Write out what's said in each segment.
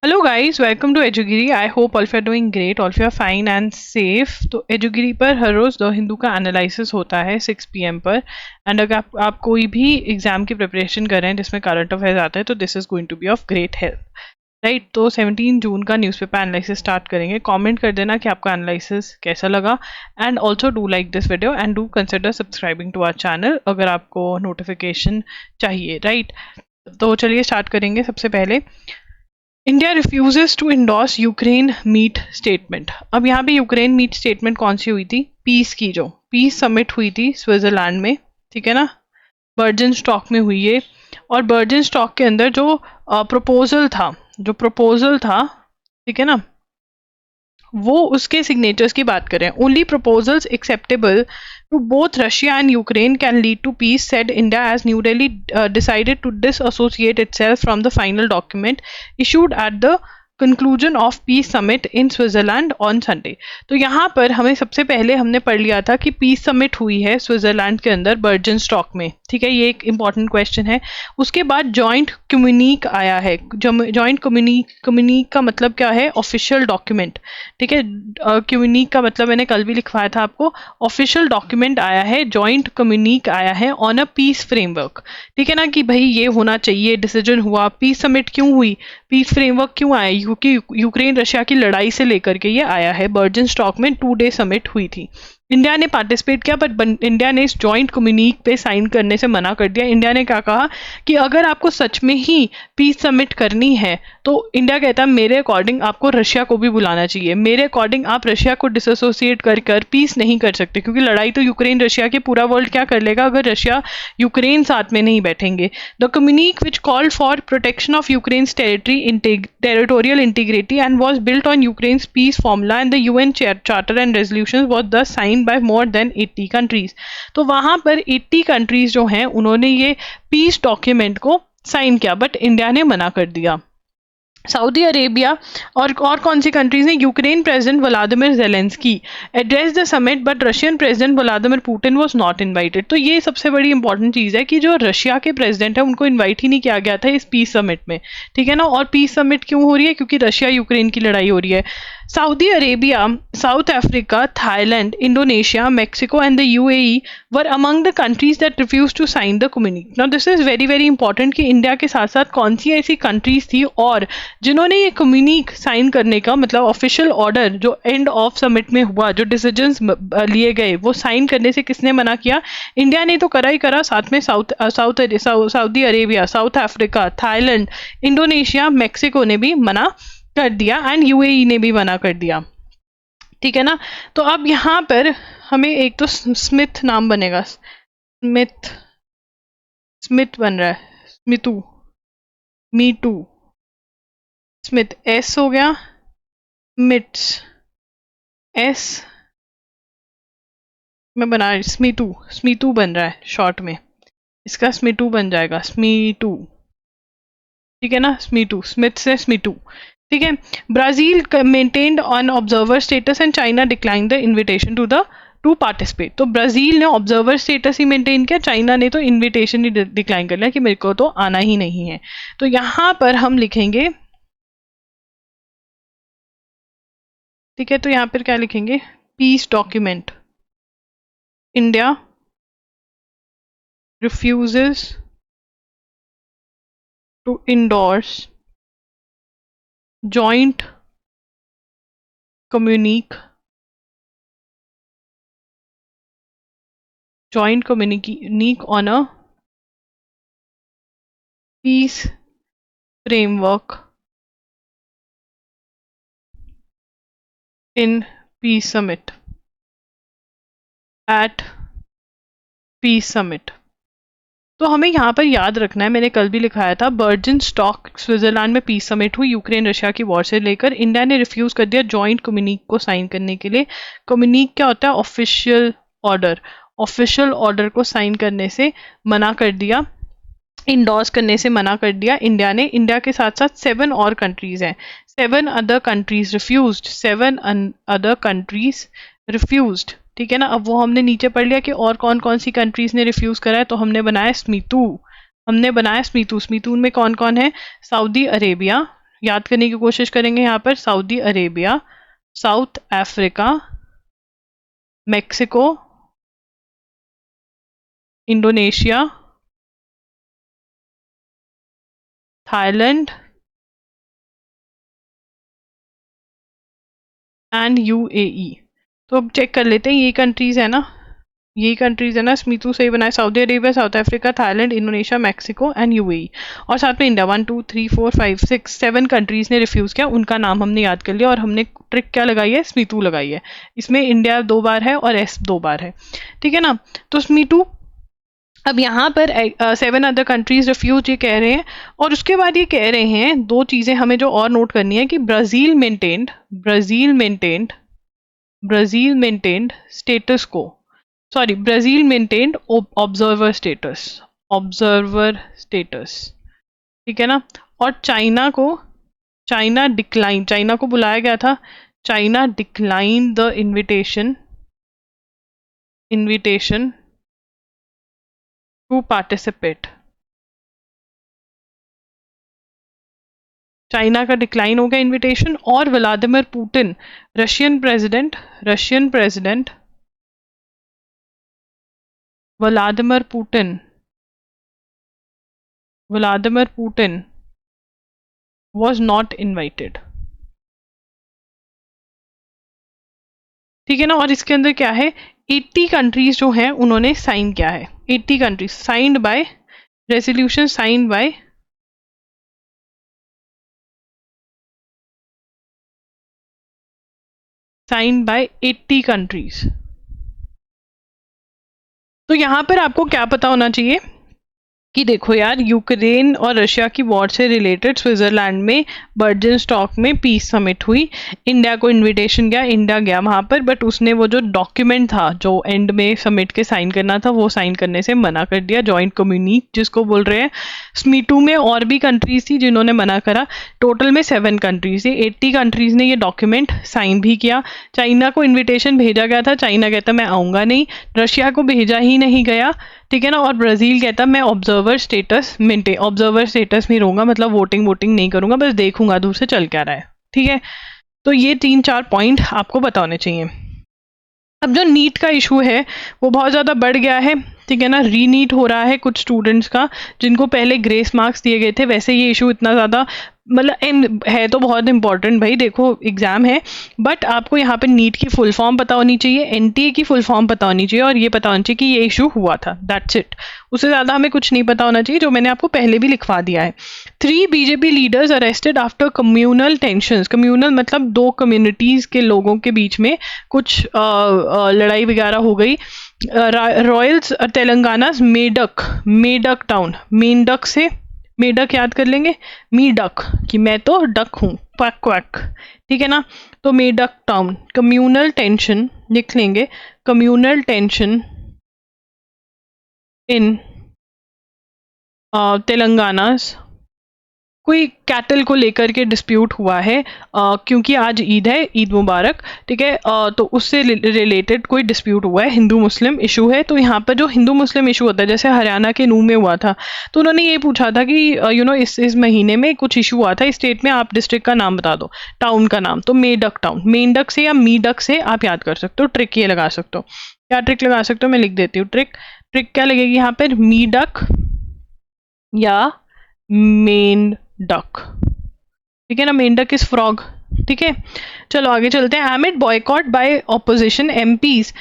Hello guys, welcome to एजुगिरी। I hope all of you are doing great, all of you are fine and safe. तो एजुगिरी पर हर रोज the Hindu का analysis होता है 6 PM पर। एंड अगर आप कोई भी एग्जाम की प्रिपरेशन कर रहे हैं जिसमें करंट अफेयर्स आता है तो this is going to be of great help, right. तो 17 जून का न्यूज़पेपर एनालिसिस स्टार्ट करेंगे। कमेंट कर देना कि आपका एनालिसिस कैसा लगा and also do like this video and do consider subscribing to our channel अगर आपको नोटिफिकेशन चाहिए, राइट। तो चलिए स्टार्ट करेंगे। सबसे पहले India refuses to endorse Ukraine meet statement. अब यहाँ पे यूक्रेन मीट स्टेटमेंट कौन सी हुई थी? पीस की, जो पीस समिट हुई थी स्विट्जरलैंड में, ठीक है ना। बर्जन स्टॉक में हुई है और बर्जन स्टॉक के अंदर जो प्रपोजल था, ठीक है ना, वो उसके सिग्नेचर्स की बात करें। Only proposals acceptable to both Russia and Ukraine can lead to peace, said India, as New Delhi decided to disassociate itself from the final document issued at the conclusion of peace summit in Switzerland on Sunday. तो यहाँ पर हमें सबसे पहले हमने पढ़ लिया था कि पीस समिट हुई है स्विट्जरलैंड के अंदर बर्जन स्टॉक में, ठीक है। ये एक इंपॉर्टेंट क्वेश्चन है। उसके बाद जॉइंट कम्युनिक आया है। जॉइंट कम्युनिक का मतलब क्या है? ऑफिशियल डॉक्यूमेंट, ठीक है। कम्युनिक का मतलब मैंने कल भी लिखवाया था आपको। ऑफिशियल डॉक्यूमेंट आया है, जॉइंट कम्युनिक आया है ऑन अ पीस फ्रेमवर्क, ठीक है ना, कि भाई ये होना चाहिए, डिसीजन हुआ। पीस समिट क्यों हुई, पीस फ्रेमवर्क क्यों आया? क्योंकि यूक्रेन रशिया की लड़ाई से लेकर के ये आया है। बर्जन स्टॉक में 2 डे समिट हुई थी। इंडिया ने पार्टिसिपेट किया बट इंडिया ने इस जॉइंट कम्युनिक पे साइन करने से मना कर दिया। इंडिया ने क्या कहा कि अगर आपको सच में ही पीस समिट करनी है तो इंडिया कहता है मेरे अकॉर्डिंग आपको रशिया को भी बुलाना चाहिए। मेरे अकॉर्डिंग आप रशिया को डिसोसिएट कर पीस नहीं कर सकते, क्योंकि लड़ाई तो यूक्रेन रशिया की, पूरा वर्ल्ड क्या कर लेगा अगर रशिया यूक्रेन साथ में नहीं बैठेंगे। The communique which called for protection of Ukraine's territorial integrity and was built on Ukraine's peace formula and the UN charter and resolution was thus sign by more than 80 countries. तो वहां पर 80 countries जो हैं उन्होंने ये peace document को sign किया, but India ने मना कर दिया। सऊदी अरेबिया और कौन सी कंट्रीज ने? Ukraine president Vladimir Zelensky address the summit but Russian president Vladimir Putin was not invited. तो ये सबसे बड़ी इंपॉर्टेंट चीज़ है कि जो रशिया के प्रेसिडेंट है उनको इनवाइट ही नहीं किया गया था इस पीस समिट में, ठीक है ना। और पीस समिट क्यों हो रही है? क्योंकि रशिया यूक्रेन की लड़ाई हो रही है। Saudi Arabia, South Africa, Thailand, Indonesia, Mexico and the UAE were among the countries that refuse to sign the communique. Now this is very very important कि इंडिया के साथ साथ कौन सी ऐसी कंट्रीज थी और जिन्होंने ये कम्युनिक साइन करने का, मतलब ऑफिशियल ऑर्डर जो एंड ऑफ समिट में हुआ, जो डिसीजंस लिए गए, वो साइन करने से किसने मना किया? इंडिया ने तो करा ही करा, साथ में Saudi Arabia, South Africa, Thailand, Indonesia, Mexico ने भी मना कर दिया एंड UAE ने भी मना कर दिया, ठीक है ना। तो अब यहाँ पर हमें एक तो स्मिथ नाम बनेगा, स्मिथ बन रहा है, मीटू, स्मिथ S हो गया, मिट्स S में बना, स्मीटू बन रहा है शॉर्ट में, इसका स्मिटू बन जाएगा, स्मीटू, ठीक है ना। स्मिथ से स्मिटू, ठीक है। Brazil maintained on observer status and China decline the invitation to participate. तो ब्राजील ने ऑब्जर्वर स्टेटस ही मेंटेन किया, चाइना ने तो इन्विटेशन ही डिक्लाइन कर लिया कि मेरे को तो आना ही नहीं है। तो यहाँ पर हम लिखेंगे, ठीक है, तो यहाँ पर क्या लिखेंगे? Peace document, India refuses to endorse joint communique on a peace framework in peace summit at peace summit। तो हमें यहाँ पर याद रखना है, मैंने कल भी लिखाया था, बर्जन स्टॉक स्विट्जरलैंड में पीस समिट हुई यूक्रेन रशिया की वॉर से लेकर। इंडिया ने रिफ्यूज कर दिया जॉइंट कम्युनिक को साइन करने के लिए। कम्युनिक क्या होता है? Official order. ऑफिशियल ऑर्डर को साइन करने से मना कर दिया, इंडोर्स करने से मना कर दिया इंडिया ने। इंडिया के साथ साथ 7 और कंट्रीज हैं, 7 other countries refused, 7 other countries refused, ठीक है ना। अब वो हमने नीचे पढ़ लिया कि और कौन कौन सी कंट्रीज ने रिफ्यूज करा है, तो हमने बनाया स्मीटू। स्मीटू में कौन कौन है? सऊदी अरेबिया, याद करने की कोशिश करेंगे यहाँ पर, Saudi Arabia, South Africa, Mexico, Indonesia, Thailand and UAE. तो अब चेक कर लेते हैं, ये कंट्रीज है ना, यही कंट्रीज है ना, स्मितू सही बनाए, Saudi Arabia, South Africa, Thailand, Indonesia, Mexico and UAE, और साथ में इंडिया। 1 2 3 4 5 6 7 कंट्रीज ने रिफ्यूज किया, उनका नाम हमने याद कर लिया, और हमने ट्रिक क्या लगाई है, स्मितू लगाई है। इसमें इंडिया 2 बार है और एस 2 बार है, ठीक है ना। तो स्मितू, अब यहाँ पर 7 अदर कंट्रीज रिफ्यूज ये कह रहे हैं, और उसके बाद ये कह रहे हैं 2 चीजें हमें जो और नोट करनी है कि ब्राजील मेंटेन्ड स्टेटस को, sorry, Brazil maintained observer status, ठीक है ना। और चाइना को बुलाया गया था, China decline the invitation to participate. China का डिक्लाइन हो गया इनविटेशन, और Vladimir Putin, Russian president Vladimir Putin was not invited, ठीक है ना। और इसके अंदर क्या है, 80 कंट्रीज जो हैं उन्होंने साइन किया है, 80 countries signed by resolution, signed by 80 countries. तो यहां पर आपको क्या पता होना चाहिए कि देखो यार, यूक्रेन और रशिया की वॉर से रिलेटेड स्विट्जरलैंड में बर्जन स्टॉक में पीस समिट हुई, इंडिया को इनविटेशन गया, इंडिया गया वहां पर, बट उसने वो जो डॉक्यूमेंट था जो एंड में समिट के साइन करना था, वो साइन करने से मना कर दिया, जॉइंट कम्युनिक जिसको बोल रहे हैं। स्मीटू में और भी कंट्रीज थी जिन्होंने मना करा, टोटल में 7 कंट्रीज थी, 80 कंट्रीज ने ये डॉक्यूमेंट साइन भी किया। चाइना को इन्विटेशन भेजा गया था, चाइना कहता मैं आऊँगा नहीं, रशिया को भेजा ही नहीं गया, ठीक है ना, और ब्राजील कहता मैं ऑब्जर्वर स्टेटस में रहूंगा, मतलब वोटिंग नहीं करूंगा, बस देखूंगा दूर से चल क्या रहा है, ठीक है। तो ये 3-4 पॉइंट आपको पता होने चाहिए। अब जो नीट का इशू है वो बहुत ज़्यादा बढ़ गया है, ठीक है ना, रीनीट हो रहा है कुछ स्टूडेंट्स का जिनको पहले ग्रेस मार्क्स दिए गए थे। वैसे ये इशू इतना ज़्यादा मतलब है तो बहुत इंपॉर्टेंट भाई, देखो एग्जाम है, बट आपको यहाँ पे नीट की फुल फॉर्म पता होनी चाहिए, एनटीए की फुल फॉर्म पता होनी चाहिए, और ये पता होना चाहिए कि ये इशू हुआ था, दैट्स इट। उससे ज़्यादा हमें कुछ नहीं पता होना चाहिए, जो मैंने आपको पहले भी लिखवा दिया है। 3 BJP leaders arrested after communal tensions. Communal मतलब 2 कम्युनिटीज़ के लोगों के बीच में कुछ लड़ाई वगैरह हो गई। रॉयल्स तेलंगाना मेडक टाउन, मेंढक से मेढक याद कर लेंगे, मी डक कि मैं तो डक हूँ, क्वैक क्वैक, ठीक है ना। तो मेडक टाउन, कम्यूनल टेंशन लिख लेंगे, कम्यूनल टेंशन इन तेलंगाना, कोई कैटल को लेकर के डिस्प्यूट हुआ है, क्योंकि आज ईद है, ईद मुबारक, ठीक है। तो उससे रिलेटेड कोई डिस्प्यूट हुआ है, हिंदू मुस्लिम इशू है। तो यहाँ पर जो हिंदू मुस्लिम इशू होता है, जैसे हरियाणा के नूह में हुआ था, तो उन्होंने ये पूछा था कि इस महीने में कुछ इशू हुआ था इस स्टेट में, आप डिस्ट्रिक्ट का नाम बता दो, टाउन का नाम। तो मेडक टाउन, मेंढक से या मीडक से आप याद कर सकते हो, ट्रिक ये लगा सकते हो। क्या ट्रिक लगा सकते हो, मैं लिख देती हूँ ट्रिक क्या लगेगी यहाँ पर, मीडक या मेंढक, ठीक है ना, मेंढक इज फ्रॉग, ठीक है। चलो आगे चलते हैं। Amid boycott by opposition MPs,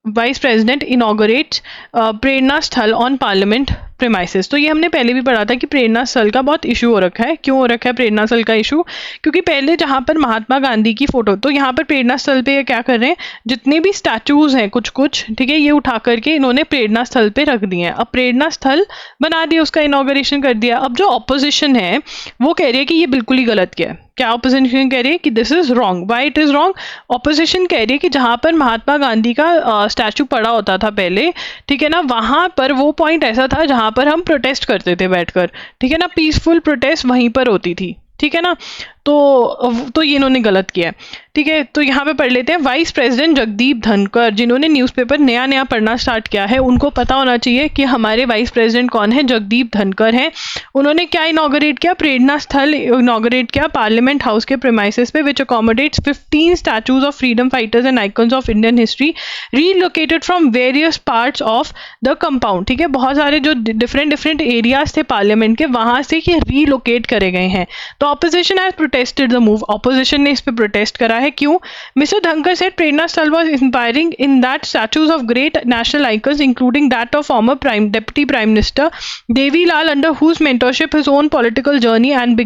vice president inaugurates Prerna Sthal on parliament premises. तो ये हमने पहले भी पढ़ा था कि प्रेरणा स्थल का बहुत इशू हो रखा है। क्यों हो रखा है प्रेरणा स्थल का इशू, क्योंकि पहले जहाँ पर महात्मा गांधी की फोटो, तो यहाँ पर प्रेरणा स्थल पे ये क्या कर रहे हैं, जितने भी स्टैचूज हैं कुछ ठीक है, ये उठा करके इन्होंने प्रेरणा स्थल पे रख दिए हैं। अब प्रेरणा स्थल बना दिया, उसका इनॉग्रेशन कर दिया। अब जो ऑपोजिशन है वो कह रही है कि ये बिल्कुल ही गलत किया है। क्या ऑपोजिशन कह रही है कि this is wrong, why it is wrong. Opposition कह रही है कि जहां पर महात्मा गांधी का स्टैचू पड़ा होता था पहले, ठीक है ना, वहां पर वो पॉइंट ऐसा था जहां पर हम प्रोटेस्ट करते थे बैठकर, ठीक है ना, पीसफुल प्रोटेस्ट वहीं पर होती थी, ठीक है ना। तो ये इन्होंने गलत किया है, ठीक है, तो यहाँ पे पढ़ लेते हैं। वाइस प्रेसिडेंट जगदीप धनखड़, जिन्होंने न्यूज़पेपर नया नया पढ़ना स्टार्ट किया है, उनको पता होना चाहिए कि हमारे वाइस प्रेसिडेंट कौन है, जगदीप धनखड़ हैं। उन्होंने क्या इनॉग्रेट किया, प्रेरणा स्थल इनॉग्रेट किया पार्लियामेंट हाउस के प्रीमाइसेस पे, which accommodates 15 statues of freedom fighters and icons of Indian history relocated from various parts of the compound. ठीक है, बहुत सारे जो डिफरेंट डिफरेंट एरियाज थे पार्लियामेंट के, वहां से ये रीलोकेट करे गए हैं। तो opposition has protested the move, opposition ने इस पे प्रोटेस्ट करा है। क्यों? मिस्टर धनखड़ सेड प्रेरणा स्थल was inspiring in that statues of great national icons including that of former deputy prime minister Devilal, under whose mentorship his own political journey and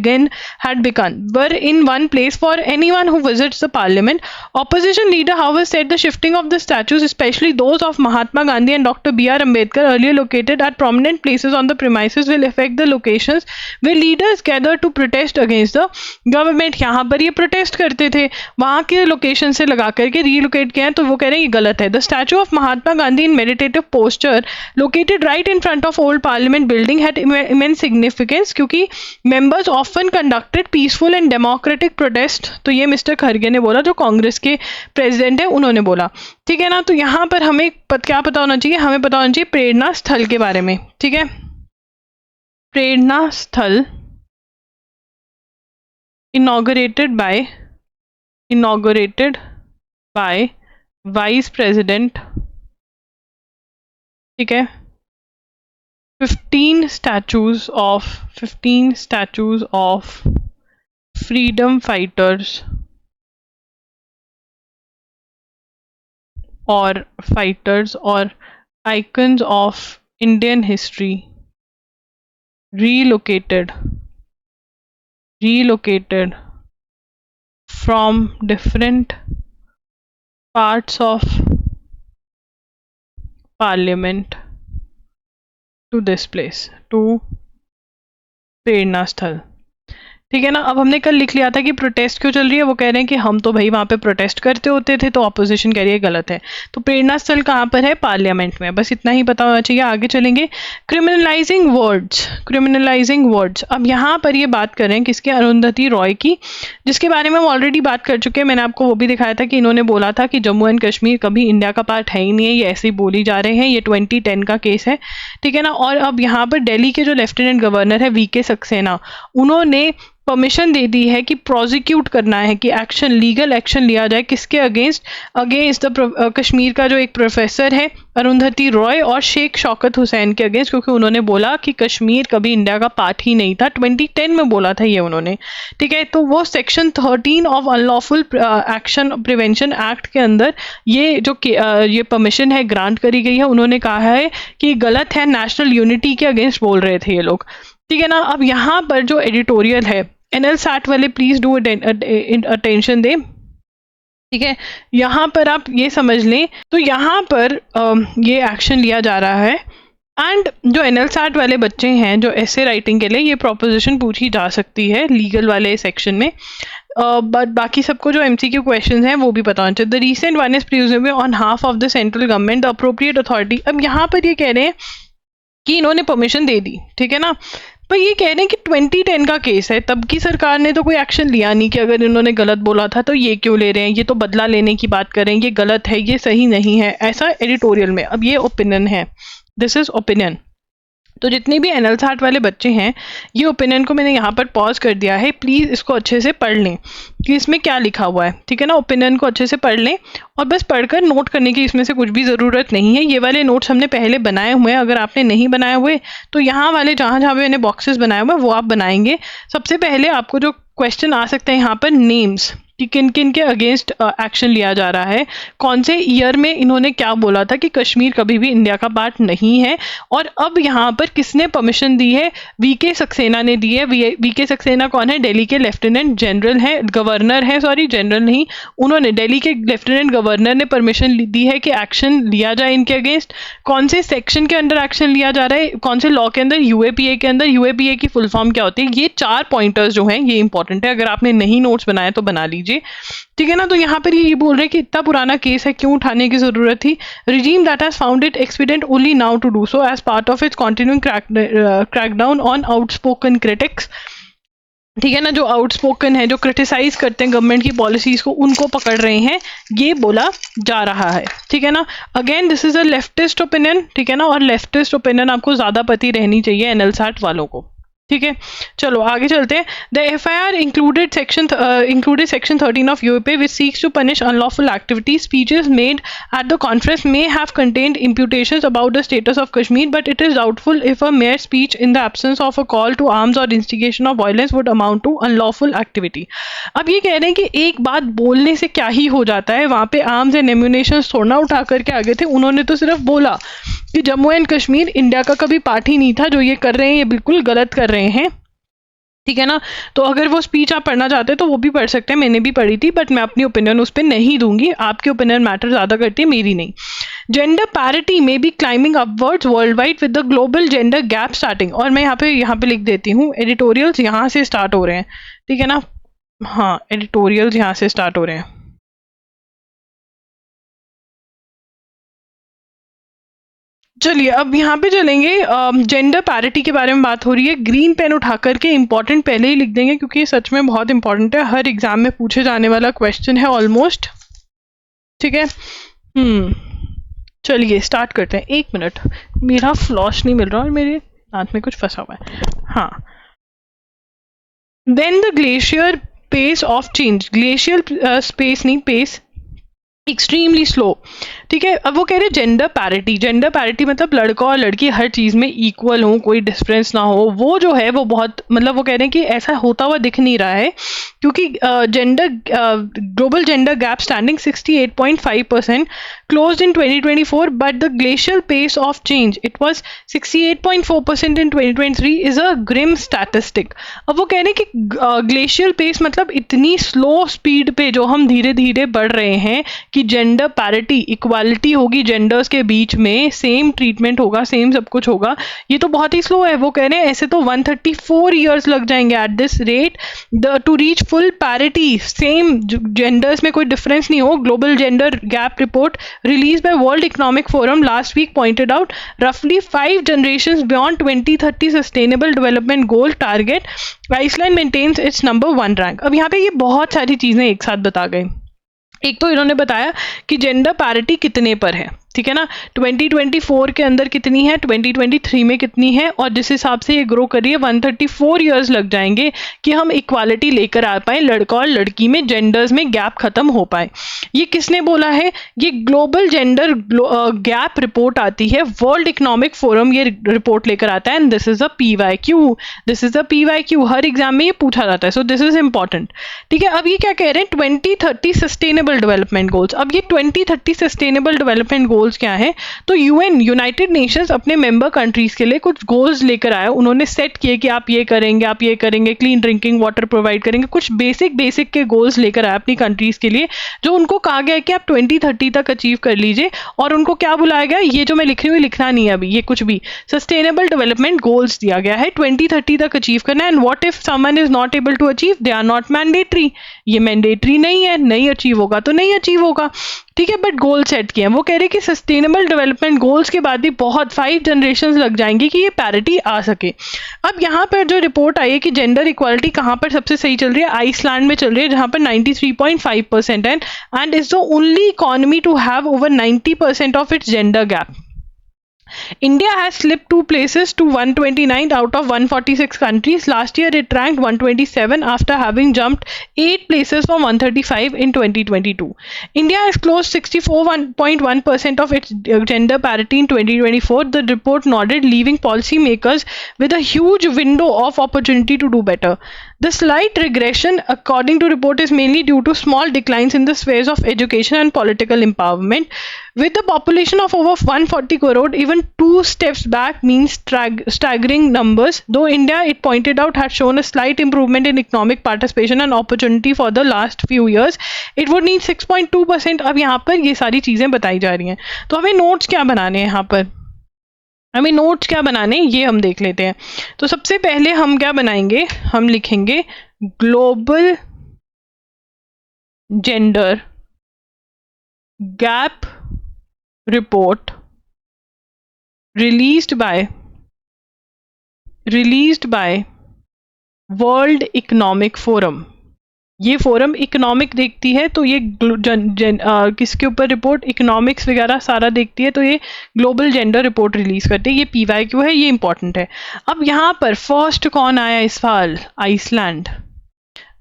had begun, were in one place for anyone who visits the parliament. Opposition leader, however, said the shifting of the statues, especially those of Mahatma Gandhi and Dr. B.R. Ambedkar, earlier located at prominent places on the premises, will affect the locations where leaders gather to protest against the government. यहाँ पर ये protest करते थे, वहाँ के location से लगा करके रीलोकेट किया है, तो वो कह रहे हैं ये गलत है। The statue of Mahatma Gandhi in meditative posture located right in front of old parliament building had immense significance, क्योंकि members often conducted peaceful and democratic protest। तो ये मिस्टर खरगे ने बोला, जो कांग्रेस के प्रेसिडेंट है, उन्होंने बोला। ठीक है ना, तो यहाँ पर हमें क्या पता होना चाहिए, हमें पता होना चाहिए प्रेरणा स्थल के बारे में। ठीक है, प्रेरणा स्थल inaugurated by vice president, ठीक है, 15 statues of freedom fighters or icons of Indian history relocated from different parts of parliament to this place, to प्रेरणा स्थल। ठीक है ना, अब हमने कल लिख लिया था कि प्रोटेस्ट क्यों चल रही है, वो कह रहे हैं कि हम तो भाई वहाँ पे प्रोटेस्ट करते होते थे, तो ऑपोजिशन कह रही है गलत है। तो प्रेरणा स्थल कहाँ पर है, पार्लियामेंट में। बस इतना ही पता होना चाहिए, आगे चलेंगे। क्रिमिनलाइजिंग वर्ड्स, अब यहाँ पर ये बात कर रहे हैं किसके, अरुंधति रॉय की, जिसके बारे में हम ऑलरेडी बात कर चुके हैं। मैंने आपको वो भी दिखाया था कि इन्होंने बोला था कि जम्मू एंड कश्मीर कभी इंडिया का पार्ट है ही नहीं है, ये ऐसे ही बोली जा रहे हैं। ये 2010 का केस है, ठीक है ना। और अब यहाँ पर दिल्ली के जो लेफ्टिनेंट गवर्नर है वीके सक्सेना, उन्होंने परमिशन दे दी है कि प्रोसिक्यूट करना है, कि एक्शन, लीगल एक्शन लिया जाए किसके अगेंस्ट द कश्मीर का जो एक प्रोफेसर है अरुंधति रॉय और शेख शौकत हुसैन के अगेंस्ट, क्योंकि उन्होंने बोला कि कश्मीर कभी इंडिया का पार्ट ही नहीं था। 2010 में बोला था ये उन्होंने, ठीक है। तो वो section 13 of unlawful action prevention act के अंदर ये परमिशन है, ग्रांट करी गई है। उन्होंने कहा है कि गलत है, नेशनल यूनिटी के अगेंस्ट बोल रहे थे ये लोग, ठीक है ना। अब यहाँ पर जो एडिटोरियल है, NLSAT वाले प्लीज डू अटेंशन दे, ठीक है। यहाँ पर आप ये समझ लें, तो यहाँ पर ये एक्शन लिया जा रहा है। एंड जो NLSAT वाले बच्चे हैं, जो ऐसे राइटिंग के लिए ये प्रोपोजिशन पूछी जा सकती है लीगल वाले सेक्शन में, बट बाकी सबको जो MCQ क्वेश्चन हैं वो भी पता होना चाहिए। The recent one is presumably on half of the central government, the appropriate authority. अब यहाँ पर ये कह रहे हैं कि इन्होंने परमिशन दे दी, ठीक है ना। पर ये कह रहे हैं कि 2010 का केस है, तब की सरकार ने तो कोई एक्शन लिया नहीं कि अगर इन्होंने गलत बोला था तो ये क्यों ले रहे हैं, ये तो बदला लेने की बात कर रहे हैं, ये गलत है, ये सही नहीं है, ऐसा एडिटोरियल में। अब ये ओपिनियन है, दिस इज ओपिनियन। तो जितने भी NLSAT वाले बच्चे हैं, ये ओपिनियन को मैंने यहाँ पर पॉज कर दिया है, प्लीज़ इसको अच्छे से पढ़ लें कि इसमें क्या लिखा हुआ है, ठीक है ना। ओपिनियन को अच्छे से पढ़ लें और बस पढ़कर नोट करने की इसमें से कुछ भी ज़रूरत नहीं है। ये वाले नोट्स हमने पहले बनाए हुए हैं, अगर आपने नहीं बनाए हुए तो यहाँ वाले जहाँ जहाँ भी मैंने बॉक्सेस बनाए हुए हैं वो आप बनाएंगे। सबसे पहले आपको जो क्वेश्चन आ सकते हैं यहाँ पर, नेम्स, कि किन किन के अगेंस्ट एक्शन लिया जा रहा है, कौन से ईयर में इन्होंने क्या बोला था कि कश्मीर कभी भी इंडिया का पार्ट नहीं है, और अब यहाँ पर किसने परमिशन दी है, वीके सक्सेना ने दी है। वीके सक्सेना कौन है, दिल्ली के लेफ्टिनेंट जनरल है, गवर्नर है, सॉरी जनरल नहीं, उन्होंने, दिल्ली के लेफ्टिनेंट गवर्नर ने परमिशन दी है कि एक्शन लिया जाए इनके अगेंस्ट। कौन से सेक्शन के अंदर एक्शन लिया जा रहा है, कौन से लॉ के अंदर, UAPA के अंदर। UAPA की फुल फॉर्म क्या होती है, ये 4 पॉइंटर्स जो हैं ये इंपॉर्टेंट है, अगर आपने नहीं नोट्स बनाए तो बना लीजिए, ठीक है ना। तो यहाँ पर ये बोल रहे हैं कि इतना पुराना केस है, क्यों उठाने की जरूरत थी। regime that has found it expedient only now to do so as part of its continuing crackdown on outspoken critics ठीक है ना, जो आउटस्पोकन है, जो क्रिटिसाइज करते हैं गवर्नमेंट की पॉलिसीज को, उनको पकड़ रहे हैं, ये बोला जा रहा है। ठीक है ना, again this is a leftist opinion. ठीक है ना, और लेफ्टिस्ट ओपिनियन आपको ज्यादा पता रहनी चाहिए एनएलसैट वालों को। ठीक है, चलो आगे चलते हैं। The FIR included section 13 of UAP which seeks to punish unlawful activities. Speeches made at the conference may have contained imputations about the status of Kashmir, but it is doubtful if a mere speech in the absence of a call to arms or instigation of violence would amount to unlawful activity. अब ये कह रहे हैं कि एक बात बोलने से क्या ही हो जाता है, वहां पे आर्म्स एंड एम्यूनेशन थोड़ा उठा करके आगे थे, उन्होंने तो सिर्फ बोला कि जम्मू एंड कश्मीर इंडिया का कभी पार्ट ही नहीं था, जो ये कर रहे हैं ये बिल्कुल गलत कर रहे हैं। ठीक है ना, तो अगर वो स्पीच आप पढ़ना चाहते हैं तो वो भी पढ़ सकते हैं, मैंने भी पढ़ी थी, बट मैं अपनी ओपिनियन उस पर नहीं दूंगी, आपकी ओपिनियन मैटर ज़्यादा करती है, मेरी नहीं। जेंडर पैरिटी में be climbing upwards world wide with the global gender gap starting, और मैं यहाँ पे लिख देती हूँ, एडिटोरियल्स यहाँ से स्टार्ट हो रहे हैं। ठीक है ना, हाँ एडिटोरियल्स यहाँ से स्टार्ट हो रहे हैं। चलिए अब यहाँ पे चलेंगे, जेंडर पैरिटी के बारे में बात हो रही है। ग्रीन पेन उठा करके इंपॉर्टेंट पहले ही लिख देंगे, क्योंकि ये सच में बहुत इंपॉर्टेंट है, हर एग्जाम में पूछे जाने वाला क्वेश्चन है ऑलमोस्ट। ठीक है, चलिए स्टार्ट करते हैं। एक मिनट, मेरा फ्लॉश नहीं मिल रहा और मेरे दांत में कुछ फंसा हुआ है। हाँ, then the glacier pace of change, glacier space नहीं, पेस एक्सट्रीमली स्लो। ठीक है, अब वो कह रहे हैं जेंडर पैरिटी। जेंडर पैरिटी मतलब लड़का और लड़की हर चीज़ में इक्वल हो, कोई डिफरेंस ना हो, वो जो है वो बहुत, मतलब वो कह रहे हैं कि ऐसा होता हुआ दिख नहीं रहा है, क्योंकि gender global gender gap standing 68.5% closed in 2024, but the glacial pace of change, it was 68.4% in 2023, is a grim statistic. अब वो कह रहे हैं कि ग्लेशियल पेस मतलब इतनी स्लो स्पीड पे जो हम धीरे धीरे बढ़ रहे हैं कि जेंडर पैरिटी, इक्वालिटी होगी जेंडर्स के बीच में, सेम ट्रीटमेंट होगा, सेम सब कुछ होगा, ये तो बहुत ही स्लो है। वो कह रहे हैं ऐसे तो 134 ईयर्स लग जाएंगे at this rate to reach full parity, same genders में कोई डिफरेंस नहीं हो। Global gender gap report released by World Economic Forum last week pointed out roughly 5 generations beyond 2030 Sustainable Development Goal target, Iceland maintains its number 1 rank. अब यहाँ पे ये बहुत सारी चीजें एक साथ बता गए। एक तो इन्होंने बताया कि जेंडर पैरिटी कितने पर है, ठीक है ना, 2024 के अंदर कितनी है, 2023 में कितनी है, और जिस हिसाब से ये ग्रो करिए 134 ईयर्स लग जाएंगे कि हम इक्वालिटी लेकर आ पाए, लड़का और लड़की में जेंडर्स में गैप खत्म हो पाए। ये किसने बोला है? ये ग्लोबल जेंडर गैप रिपोर्ट आती है, वर्ल्ड इकोनॉमिक फोरम ये रिपोर्ट लेकर आता है, and this is a PYQ, this is a PYQ, her exam में ये पूछा जाता है, सो दिस इज इंपॉर्टेंट। ठीक है, अब ये क्या कह रहे हैं, 2030 सस्टेनेबल डेवलपमेंट गोल्स। अब ये 2030 सस्टेनेबल डेवलपमेंट गोल्स क्या है? तो यूएन, यूनाइटेड नेशंस अपने मेंबर कंट्रीज के लिए कुछ गोल्स लेकर आया, उन्होंने सेट किए कि आप ये करेंगे, आप ये करेंगे, क्लीन ड्रिंकिंग वाटर प्रोवाइड करेंगे, कुछ बेसिक के गोल्स लेकर आया अपनी कंट्रीज के लिए, जो उनको कहा गया है कि आप 2030 तक अचीव कर लीजिए। और उनको क्या बुलाया गया, ये जो मैं लिख रही हूँ लिखना नहीं है अभी, ये कुछ भी सस्टेनेबल डेवलपमेंट गोल्स दिया गया है, 2030 तक अचीव करना है। And what if someone is not able to achieve, they are not mandatory, ये मैंडेटरी नहीं है, नहीं अचीव होगा तो नहीं अचीव होगा। ठीक है, बट गोल सेट किए हैं। वो कह रहे हैं कि सस्टेनेबल डेवलपमेंट गोल्स के बाद भी बहुत 5 जनरेशन लग जाएंगी कि ये पैरिटी आ सके। अब यहाँ पर जो रिपोर्ट आई है कि जेंडर इक्वालिटी कहाँ पर सबसे सही चल रही है, आइसलैंड में चल रही है, जहाँ पर 93.5% है, and is the only economy to have over 90% of its gender gap. India has slipped 2 places to 129 out of 146 countries. Last year it ranked 127 after having jumped 8 places from 135 in 2022. India has closed 64.1% of its gender parity in 2024. The report noted, leaving policymakers with a huge window of opportunity to do better. The slight regression, according to report, is mainly due to small declines in the spheres of education and political empowerment. With a population of over 140 crore, even 2 steps back means staggering numbers. Though India, it pointed out, had shown a slight improvement in economic participation and opportunity for the last few years, it would need 6.2%. अब यहाँ पर ये सारी चीज़ें बताई जा रही हैं, तो हमें नोट्स क्या बनाने हैं यहाँ पर, हमें नोट्स क्या बनाने ये हम देख लेते हैं। तो सबसे पहले हम क्या बनाएंगे, हम लिखेंगे global gender gap report released by world economic forum, ये फोरम इकोनॉमिक देखती है, तो ये किसके ऊपर रिपोर्ट, इकोनॉमिक्स वगैरह सारा देखती है, तो ये ग्लोबल जेंडर रिपोर्ट रिलीज करती है। ये PYQ है, ये इंपॉर्टेंट है। अब यहाँ पर फर्स्ट कौन आया इस साल, आइसलैंड।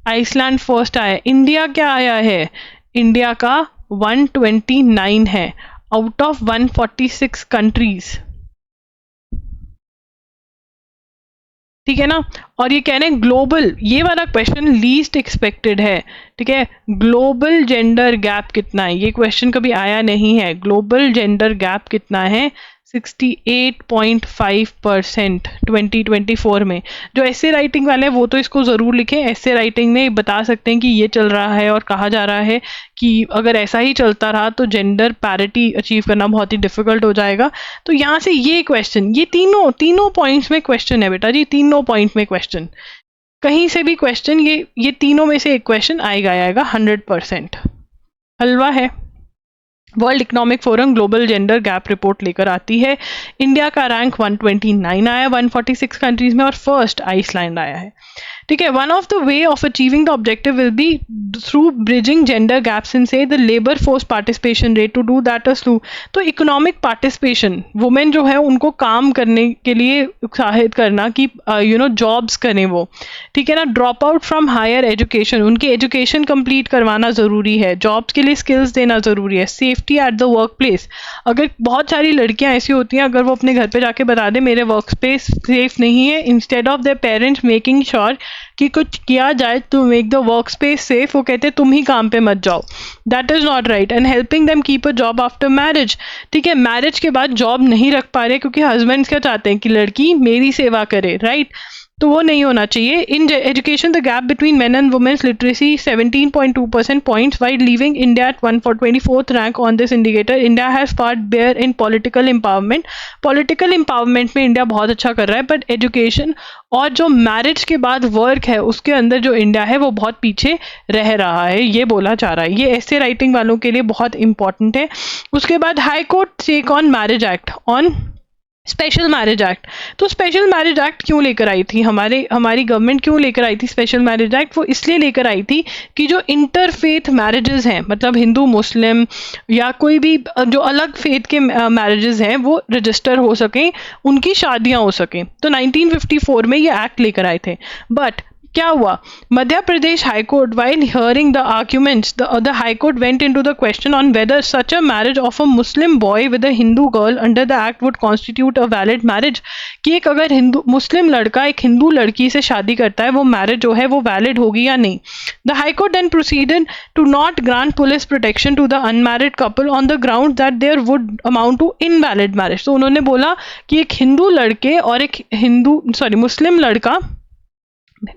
आइसलैंड फर्स्ट आया। इंडिया क्या आया है, इंडिया का 129 है आउट ऑफ 146 कंट्रीज, ठीक है ना। और ये कह रहे हैं ग्लोबल, ये वाला क्वेश्चन लीस्ट एक्सपेक्टेड है, ठीक है। ग्लोबल जेंडर गैप कितना है, ये क्वेश्चन कभी आया नहीं है। ग्लोबल जेंडर गैप कितना है, 68.5% 2024 में। जो ऐसे राइटिंग वाले हैं वो तो इसको ज़रूर लिखें, ऐसे राइटिंग में बता सकते हैं कि ये चल रहा है और कहा जा रहा है कि अगर ऐसा ही चलता रहा तो जेंडर पैरिटी अचीव करना बहुत ही डिफिकल्ट हो जाएगा। तो यहाँ से ये क्वेश्चन, ये तीनों पॉइंट्स में क्वेश्चन है बेटा जी, तीनों पॉइंट में क्वेश्चन, कहीं से भी क्वेश्चन, ये तीनों में से एक क्वेश्चन आएगा 100%। हलवा है। World economic forum global gender gap report लेकर आती है। इंडिया का रैंक 129 आया 146 कंट्रीज में, और फर्स्ट आइसलैंड आया है, ठीक है। One of the way of achieving the objective will be through bridging gender gaps in say the labour force participation rate, to do that through. तो इकोनॉमिक पार्टिसिपेशन, वुमेन जो है उनको काम करने के लिए उत्साहित करना कि जॉब्स करें वो, ठीक है ना। Drop out from higher education, उनकी एजुकेशन कंप्लीट करवाना ज़रूरी है, जॉब्स के लिए स्किल्स देना ज़रूरी है। Safety at the work place, अगर बहुत सारी लड़कियां ऐसी होती हैं, अगर वो अपने घर पे जाके बता दें मेरे वर्क स्पेस सेफ नहीं है, instead of their parents making sure कि कुछ किया जाए to make the work space safe, वो कहते हैं तुम ही काम पे मत जाओ, that is not right. And helping them keep a job after marriage, ठीक है। मैरिज के बाद जॉब नहीं रख पा रहे क्योंकि हस्बैंड्स क्या चाहते हैं कि लड़की मेरी सेवा करे, राइट, तो वो नहीं होना चाहिए। In education the gap between men and women's literacy 17.2% points while leaving India at 124th rank on this indicator. India has part bear in political empowerment, political empowerment में इंडिया बहुत अच्छा कर रहा है, बट एजुकेशन और जो marriage के बाद वर्क है उसके अंदर जो इंडिया है वो बहुत पीछे रह रहा है, ये बोला जा रहा है। ये ऐसे राइटिंग वालों के लिए बहुत इंपॉर्टेंट है। उसके बाद high court take on marriage act, on special marriage act. तो स्पेशल मैरिज एक्ट क्यों लेकर आई थी हमारी गवर्नमेंट, क्यों लेकर आई थी स्पेशल मैरिज एक्ट? वो इसलिए लेकर आई थी कि जो इंटरफेथ मैरिजेस हैं, मतलब हिंदू मुस्लिम या कोई भी जो अलग फेथ के मैरिजेस हैं, वो रजिस्टर हो सकें, उनकी शादियां हो सकें। तो 1954 में ये एक्ट लेकर आए थे। बट क्या हुआ, Madhya Pradesh high court while hearing the arguments the high court went into the question on whether such a marriage of a Muslim boy with a Hindu girl under the act would constitute a valid marriage, कि एक अगर मुस्लिम लड़का एक हिंदू लड़की से शादी करता है, वो मैरिज जो है वो वैलिड होगी या नहीं। The high court then proceeded to not grant police protection to the unmarried couple on the ground that there would amount to invalid marriage. तो उन्होंने बोला कि एक हिंदू लड़के और एक मुस्लिम लड़का,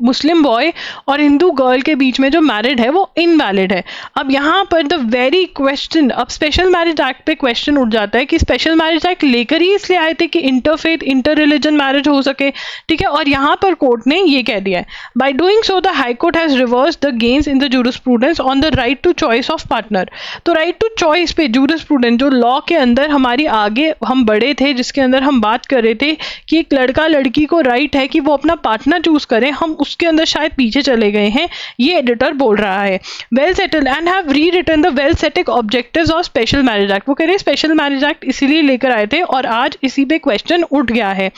मुस्लिम बॉय और हिंदू गर्ल के बीच में जो मैरिड है वो इनवैलिड है। अब यहाँ पर द वेरी क्वेश्चन, अब स्पेशल मैरिज एक्ट पे क्वेश्चन उठ जाता है कि स्पेशल मैरिज एक्ट लेकर ही इसलिए आए थे कि इंटरफेथ इंटर रिलीजन मैरिज हो सके, ठीक है। और यहाँ पर कोर्ट ने ये कह दिया है, by doing so the high court has reverse the gains in the jurisprudence on the right to choice of partner. तो राइट टू चॉइस पे जूरिस्प्रूडेंस, जो लॉ के अंदर हमारी आगे हम बड़े थे, जिसके अंदर हम बात कर रहे थे कि एक लड़का लड़की को राइट है कि वो अपना पार्टनर चूज करें, हम उसके अंदर शायद पीछे चले गए हैं, ये एडिटर बोल रहा है। Well settle and have rewritten the well setting objectives of special marriage act. वो कह रहे हैं स्पेशल मैरिज एक्ट इसीलिए लेकर आए थे और आज इसी पे क्वेश्चन उठ गया है।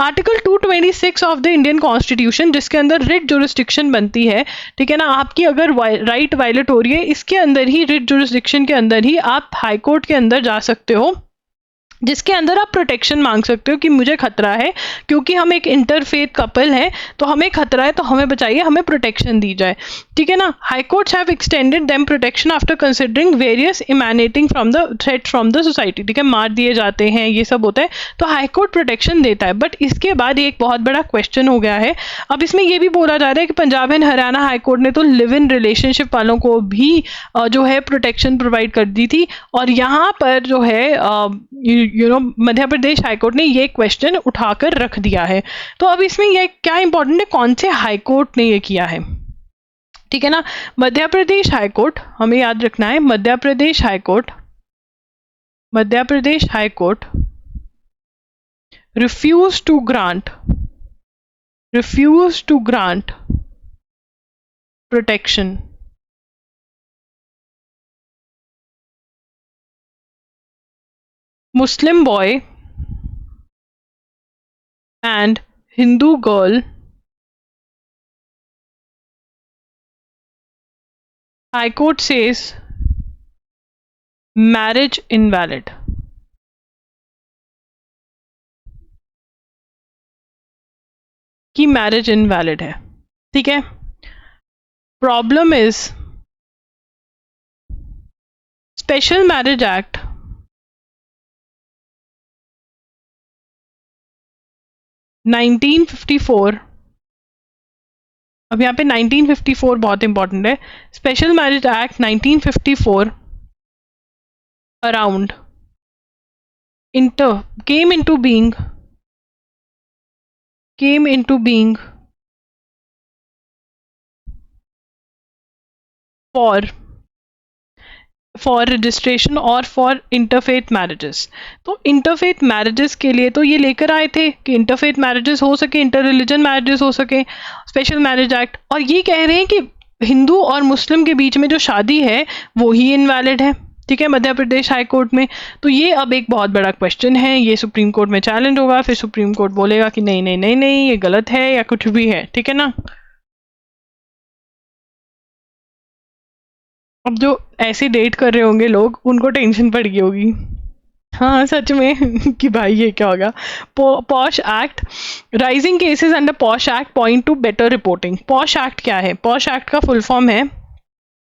Article 226 of the Indian constitution, जिसके अंदर रिट जुरिस्डिक्शन बनती है, ठीक है ना, आपकी अगर राइट वायलेट हो रही है, इसके अंदर ही रिट जुरिस्डिक्शन के अंदर ही आप हाई कोर्ट के अंदर जा सकते हो, जिसके अंदर आप प्रोटेक्शन मांग सकते हो कि मुझे खतरा है क्योंकि हम एक इंटरफेथ कपल हैं, तो हमें खतरा है, तो हमें बचाइए, हमें प्रोटेक्शन दी जाए, ठीक है ना। High courts have extended them protection after considering various emanating from the threat from the society, ठीक है, मार दिए जाते हैं, ये सब होता है, तो हाई कोर्ट प्रोटेक्शन देता है। बट इसके बाद एक बहुत बड़ा क्वेश्चन हो गया है, अब इसमें यह भी बोला जा रहा है कि Punjab and Haryana high court ने तो लिव इन रिलेशनशिप वालों को भी जो है प्रोटेक्शन प्रोवाइड कर दी थी, और यहाँ पर जो है मध्य प्रदेश हाईकोर्ट ने ये क्वेश्चन उठाकर रख दिया है। तो अब इसमें ये क्या इंपॉर्टेंट है, कौन से हाईकोर्ट ने ये किया है, ठीक है ना। मध्य प्रदेश हाईकोर्ट, हमें याद रखना है, Madhya Pradesh high court refused to grant protection. Muslim boy and Hindu girl, High Court says marriage invalid. कि मैरिज इनवैलिड है, ठीक है। Problem is special marriage act 1954, अब यहाँ पे 1954 बहुत इंपॉर्टेंट है। Special marriage act 1954 around came into being for registration और फॉर इंटरफेथ मैरिजेस। तो इंटरफेथ मैरिजेस के लिए तो ये लेकर आए थे कि इंटरफेथ मैरिजेस हो सके, इंटर रिलीजन मैरिजेस हो सके, स्पेशल मैरिज एक्ट, और ये कह रहे हैं कि हिंदू और मुस्लिम के बीच में जो शादी है वो ही इनवैलिड है, ठीक है, मध्य प्रदेश हाई कोर्ट में। तो ये अब एक बहुत बड़ा क्वेश्चन है, ये सुप्रीम कोर्ट में चैलेंज होगा, फिर सुप्रीम कोर्ट बोलेगा कि नहीं नहीं नहीं नहीं ये गलत है या कुछ भी है, ठीक है ना। अब जो ऐसे डेट कर रहे होंगे लोग, उनको टेंशन पड़ गई होगी, हाँ सच में कि भाई ये क्या होगा। Posh act, rising cases under posh act point two better reporting. Posh act क्या है? पॉश एक्ट का फुल फॉर्म है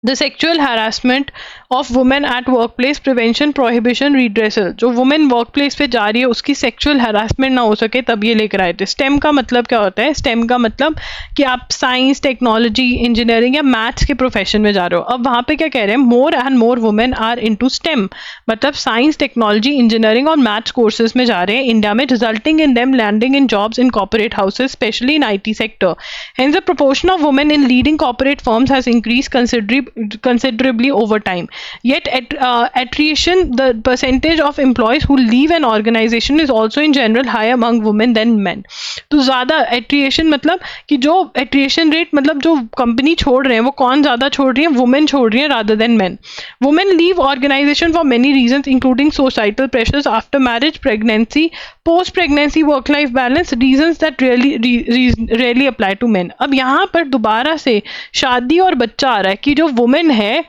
the sexual harassment of women at work place prevention prohibition redressal. जो वुमेन वर्क प्लेस पे जा रही है उसकी सेक्चुअल हरासमेंट ना हो सके, तब ये लेकर आए थे। स्टेम का मतलब क्या होता है? स्टेम का मतलब कि आप साइंस, टेक्नोलॉजी, इंजीनियरिंग या मैथ्स के प्रोफेशन में जा रहे हो। अब वहाँ पे क्या कह रहे हैं? More and more women are into STEM, मतलब साइंस, टेक्नोलॉजी, इंजीनियरिंग और मैथ्स कोर्सेज में जा रहे हैं इंडिया में, resulting in them landing in jobs in corporate houses, specially in IT sector. Hence, the proportion of women in leading corporate firms has increased considerably over time. Yet, attrition, the percentage of employees who leave an organization is also in general higher among women than men. तो ज़्यादा attrition मतलब कि जो attrition rate मतलब जो company छोड़ रहे हैं वो कौन ज़्यादा छोड़ रही है? वुमेन छोड़ रही है rather than men. Women leave organization for many reasons, including societal pressures, after marriage, pregnancy, post-pregnancy work-life balance, reasons that rarely apply to men. अब यहाँ पर दोबारा से शादी और बच्चा आ रहा है कि जो वुमेन है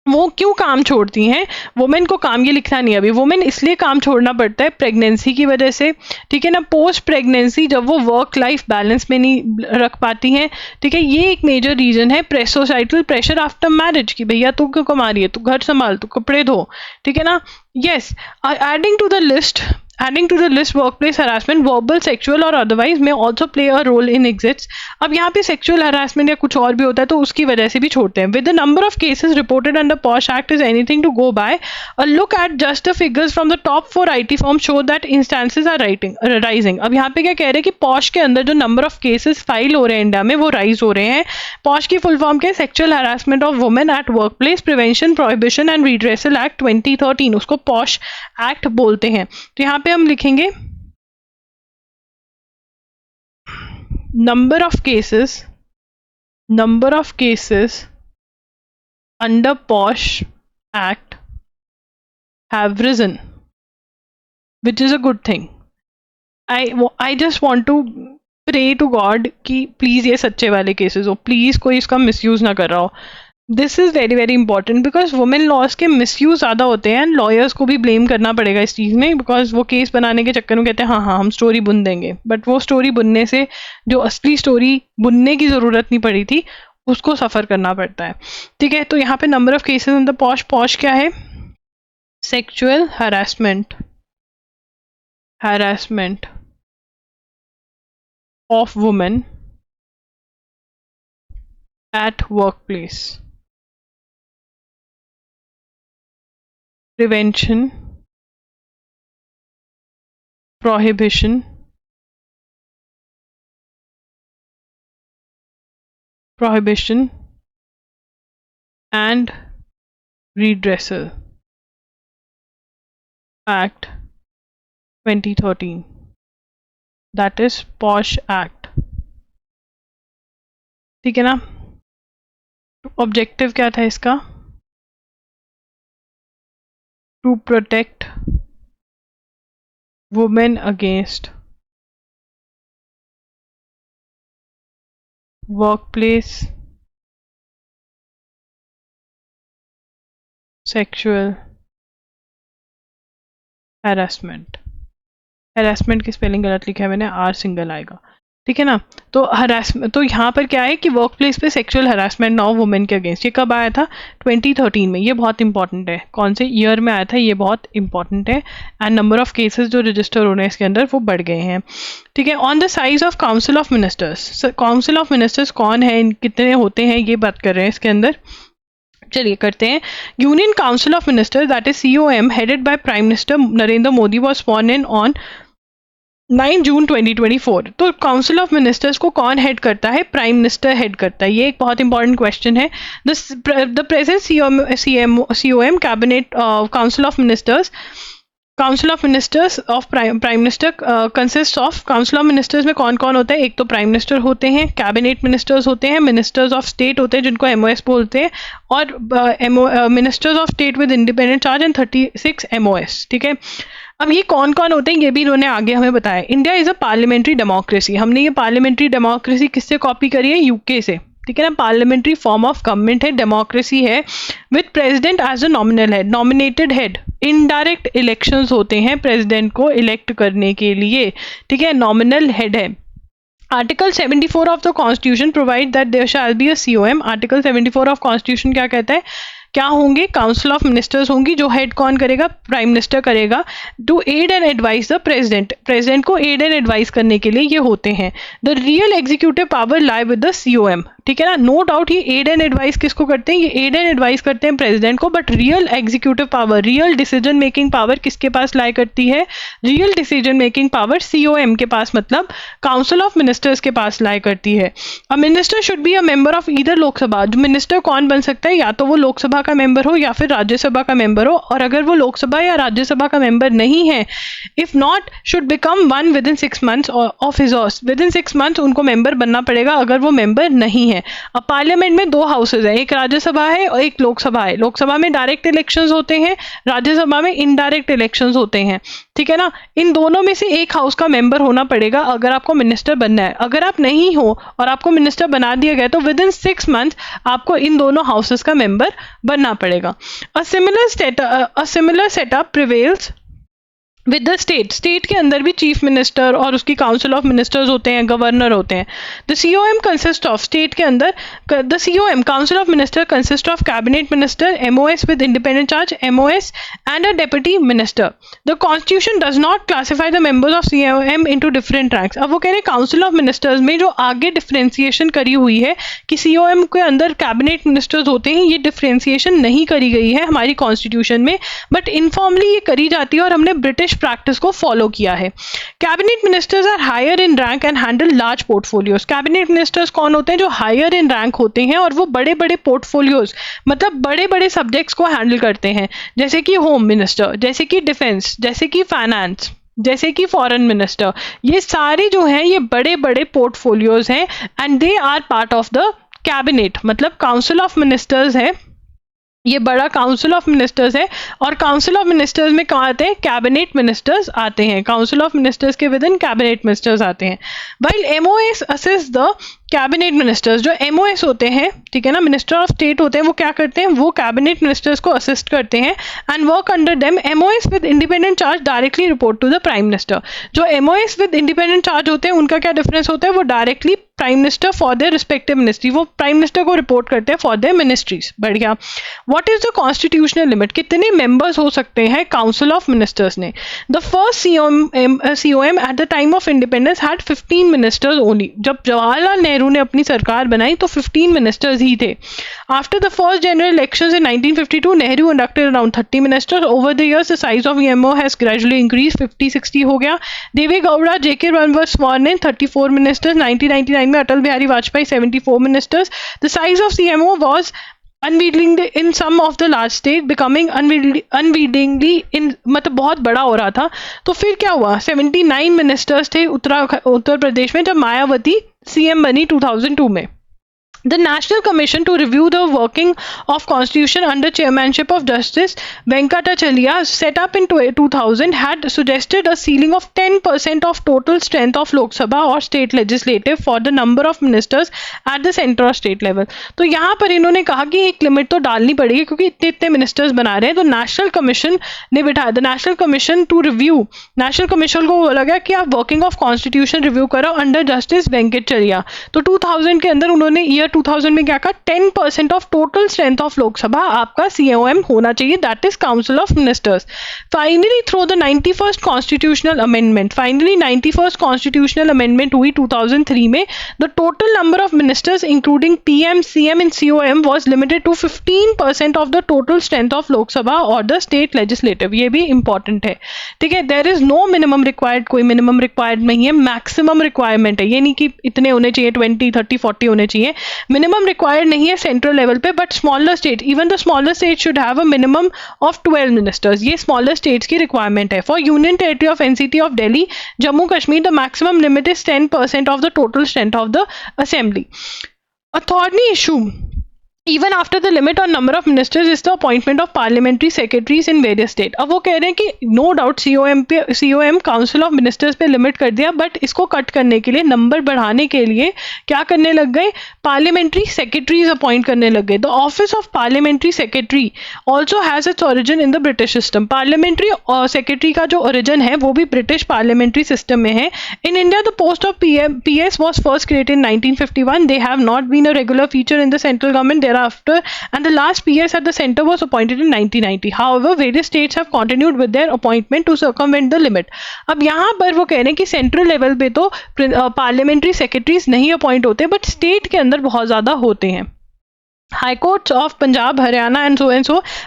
वो क्यों काम छोड़ती हैं। वुमेन को काम ये लिखना नहीं है अभी, वुमेन इसलिए काम छोड़ना पड़ता है प्रेगनेंसी की वजह से, ठीक है ना, पोस्ट प्रेगनेंसी जब वो वर्क लाइफ बैलेंस में नहीं रख पाती हैं, ठीक है, ये एक मेजर रीजन है। सोसाइटल प्रेशर आफ्टर मैरिज कि भैया तू क्यों कमा रही है, तू घर संभाल, तू कपड़े धो, ठीक है ना। Yes, adding to the list workplace harassment, verbal, sexual और otherwise may also play a role in exits. अब यहाँ पे sexual harassment या कुछ और भी होता है तो उसकी वजह से भी छोड़ते हैं। With the number of cases reported under POSH Act is anything to go by, a look at just the figures from the top 4 IT firms show that instances are rising. अब यहाँ पे क्या कह रहे हैं कि POSH के अंदर जो number of cases फाइल हो रहे हैं इंडिया में वो राइज हो रहे हैं। POSH की फुल फॉर्म क्या है? Sexual Harassment of Women at Workplace Prevention, Prohibition and Redressal Act 2013, उसको POSH Act बोलते हैं। तो यहाँ पे हम लिखेंगे number of cases under POSH Act have risen, which is a good thing. I just want to pray to God कि please ये सच्चे वाले केसेस हो, प्लीज कोई इसका मिसयूज ना कर रहा हो। This is very very important because women laws के मिसयूज ज़्यादा होते हैं एंड लॉयर्स को भी ब्लेम करना पड़ेगा इस चीज़ में, बिकॉज वो केस बनाने के चक्कर में कहते हैं हाँ हाँ हम स्टोरी बुन देंगे, बट वो स्टोरी बुनने से जो असली स्टोरी बुनने की ज़रूरत नहीं पड़ी थी उसको सफ़र करना पड़ता है, ठीक है। तो यहाँ पे number of cases in the posh क्या है? Sexual harassment of women at workplace, prevention, prohibition, and redressal Act 2013, that is POSH Act, ठीक है ना। ऑब्जेक्टिव क्या था इसका? To protect women against workplace sexual harassment की स्पेलिंग गलत लिखा है मैंने, आर सिंगल आएगा, ठीक है ना। तो हरासमेंट, तो यहाँ पर क्या है कि वर्क प्लेस पे सेक्सुअल हरासमेंट ना हो वुमेन के अगेंस्ट। ये कब आया था? 2013 में। ये बहुत इंपॉर्टेंट है, कौन से ईयर में आया था ये बहुत इंपॉर्टेंट है। एंड नंबर ऑफ केसेस जो रजिस्टर हो रहे हैं इसके अंदर वो बढ़ गए हैं, ठीक है। On the size of council of ministers, council of ministers कौन है, कितने होते हैं, ये बात कर रहे हैं इसके अंदर। चलिए करते हैं। Union council of ministers that is COM headed by prime minister Narendra Modi was sworn in on 9 June 2024। तो काउंसिल ऑफ मिनिस्टर्स को कौन हेड करता है? प्राइम मिनिस्टर हेड करता है। ये एक बहुत इंपॉर्टेंट क्वेश्चन है। The present COM cabinet council of ministers, council of ministers of prime minister consist of, council of ministers में कौन कौन होता है? एक तो प्राइम मिनिस्टर होते हैं, कैबिनेट मिनिस्टर्स होते हैं, मिनिस्टर्स ऑफ स्टेट होते हैं जिनको MOS बोलते हैं, और ministers of state with independent charge and 36 MOS, ठीक है। अब ये कौन कौन होते हैं ये भी इन्होंने आगे हमें बताया। India is a parliamentary democracy. हमने ये पार्लियामेंट्री डेमोक्रेसी किससे कॉपी करी है? UK से, ठीक है ना। पार्लियामेंट्री फॉर्म ऑफ गवर्नमेंट है, डेमोक्रेसी है, with president as a nominal head, nominated head. Indirect elections होते हैं प्रेसिडेंट को इलेक्ट करने के लिए, ठीक है, नॉमिनल हेड है। Article 74 of the constitution provide that there shall be a COM। Article 74 of constitution क्या कहता है? क्या होंगे? काउंसिल ऑफ मिनिस्टर्स होंगी, जो हेड कौन करेगा? प्राइम मिनिस्टर करेगा। To aid and advice the president, president को एड एंड एडवाइस करने के लिए ये होते हैं। The real executive power lie with the COM, ठीक है ना। नो डाउट ये एड एंड एडवाइस किसको करते हैं? ये एड एंड एडवाइस करते हैं प्रेसिडेंट को, but real executive power, real decision making power किसके पास लाई करती है? Real decision making power COM के पास, मतलब काउंसिल ऑफ मिनिस्टर्स के पास लाई करती है। A minister should be a member of either Lok Sabha. जो मिनिस्टर कौन बन सकता है? या तो वो लोकसभा का मेंबर हो या फिर राज्यसभा का मेंबर हो, और अगर वो लोकसभा या राज्यसभा का मेंबर नहीं है, if not should become one within 6 months of his office. With in 6 months उनको मेंबर बनना पड़ेगा अगर वो मेंबर नहीं है। अब पार्लियामेंट में 2 हाउसेज हैं, एक राज्यसभा है और एक लोकसभा है। लोकसभा में डायरेक्ट इलेक्शंस होते हैं, राज्यसभा में इनडायरेक्ट इलेक्शंस होते हैं, ठीक है ना। इन दोनों में से एक हाउस का मेंबर होना पड़ेगा अगर आपको मिनिस्टर बनना है। अगर आप नहीं हो और आपको मिनिस्टर बना दिया गया तो विद इन 6 months आपको इन दोनों हाउसेस का मेंबर बनना पड़ेगा। A similar setup prevails with the state के अंदर भी चीफ मिनिस्टर और उसकी काउंसिल ऑफ मिनिस्टर्स होते हैं, गवर्नर होते हैं। The COM consist of, state के अंदर the COM council of minister consist of cabinet minister, MOS with independent charge, MOS and a deputy minister. The constitution does not classify the members of COM into different ranks. अब वो कह रहे हैं council of ministers में जो आगे differentiation करी हुई है कि COM के अंदर कैबिनेट मिनिस्टर्स होते हैं, ये डिफ्रेंसिएशन नहीं करी गई है हमारी कॉन्स्टिट्यूशन में, बट इनफॉर्मली ये करी जाती है और हमने ब्रिटिश प्रैक्टिस को फॉलो किया है। Cabinet ministers are higher in rank and handle large portfolios. Cabinet ministers कौन होते हैं? जो हायर इन रैंक होते हैं और वो बड़े बड़े पोर्टफोलियोज, मतलब बड़े बड़े सब्जेक्ट्स को हैंडल करते हैं, जैसे कि होम मिनिस्टर, जैसे कि डिफेंस, जैसे कि फाइनेंस, जैसे कि फॉरेन मिनिस्टर। ये सारे जो हैं ये बड़े बड़े पोर्टफोलियोज हैं and they are part of the cabinet. मतलब काउंसिल ऑफ मिनिस्टर्स है, ये बड़ा काउंसिल ऑफ मिनिस्टर्स है, और काउंसिल ऑफ मिनिस्टर्स में कहाँ आते हैं? कैबिनेट मिनिस्टर्स आते हैं। काउंसिल ऑफ मिनिस्टर्स के विद इन कैबिनेट मिनिस्टर्स आते हैं। While MOS assist the cabinet ministers, जो MOS होते हैं, ठीक है ना, मिनिस्टर ऑफ स्टेट होते हैं, वो क्या करते हैं? वो कैबिनेट मिनिस्टर्स को असिस्ट करते हैं and work under them. MOS with independent charge directly report to the prime minister. जो MOS विद इंडिपेंडेंट चार्ज होते हैं उनका क्या डिफरेंस होता है? वो directly prime minister for their respective ministry, वो प्राइम मिनिस्टर को रिपोर्ट करते हैं फॉर देयर मिनिस्ट्रीज। बढ़िया। What is the constitutional limit? कितने मेंबर्स हो सकते हैं काउंसिल ऑफ मिनिस्टर्स ने? The first COM at the time of independence had 15 ministers only. जब जवाहरलाल नेहरू ने अपनी सरकार बनाई तो 15 मिनिस्टर्स ही थे। After the first general elections in 1952 Nehru inducted around 30 ministers. Over the years the size of EMO has gradually increase, 50-60 हो गया। Deve Gowda, JK were sworn in, 34 ministers. 1999 में Atal Bihari Vajpayee, 74 ministers. The size of CMO was unwillingly in some of the large state becoming unwillingly in, मतलब बहुत बड़ा हो रहा था। तो फिर क्या हुआ? 79 मिनिस्टर्स थे उत्तर प्रदेश में जब मायावती CM बनी 2002 में। The National Commission to review the working of Constitution under chairmanship of Justice Venkatachaliya, set up in 2000, had suggested a ceiling of 10% of total strength of Lok Sabha or state legislative for the number of ministers at the center or state level. तो यहाँ पर इन्होंने कहा कि एक limit तो डालनी पड़ेगी क्योंकि इतने इतने मिनिस्टर्स बना रहे हैं. तो नेशनल कमीशन ने बिठाया, the national commission to review, national commission को बोला गया कि आप वर्किंग ऑफ कॉन्स्टिट्यूशन रिव्यू करो अंडर जस्टिस वेंकटचरिया. तो 2000 के अंदर उन्होंने ईयर 2000 में क्या कहा, 10% of total strength of Lok Sabha आपका COM होना चाहिए, that is council of ministers. Finally through the 91st constitutional amendment, finally 91st constitutional amendment हुई 2003 में, the total number of ministers including PM, CM and COM was limited to 15% of the total strength of Lok Sabha और the state legislative. ये भी important है, ठीक है. There is no minimum required, कोई minimum required नहीं है, मैक्सिमम रिक्वायरमेंट है. ये नहीं कि इतने होने चाहिए, 20, 30, 40 होने चाहिए. मिनिमम रिक्वायर्ड नहीं है सेंट्रल लेवल पे, but smaller state, even the smaller state should have a minimum of 12 ministers. ये स्मॉलर स्टेट्स की रिक्वायरमेंट है. For union territory of NCT of Delhi, Jammu Kashmir, the maximum limit is 10% of the total strength of the assembly. A thorny issue even after the limit on number of ministers is the appointment of parliamentary secretaries in various state. अब वो कह रहे हैं कि no doubt COM council of ministers पे limit कर दिया, but इसको कट करने के लिए, नंबर बढ़ाने के लिए क्या करने लग गए, पार्लियामेंट्री सेक्रेटरीज अपॉइंट करने लग गए. The office of parliamentary secretary also has its origin in the British system. Parliamentary secretary का जो ओरिजिन है वो भी ब्रिटिश पार्लियामेंट्री सिस्टम में है. In India the post of PS was first created in 1951. They have not been a regular feature in the central government thereafter, and the last PS at the center was appointed in 1990. However, various states have continued with their appointment to circumvent the limit. अब यहाँ पर वो कह रहे हैं कि central level पे तो पार्लियामेंट्री सेक्रेटरीज नहीं अपॉइंट होते, बट स्टेट के अंदर बहुत ज़्यादा होते हैं. High courts of Punjab, Haryana and so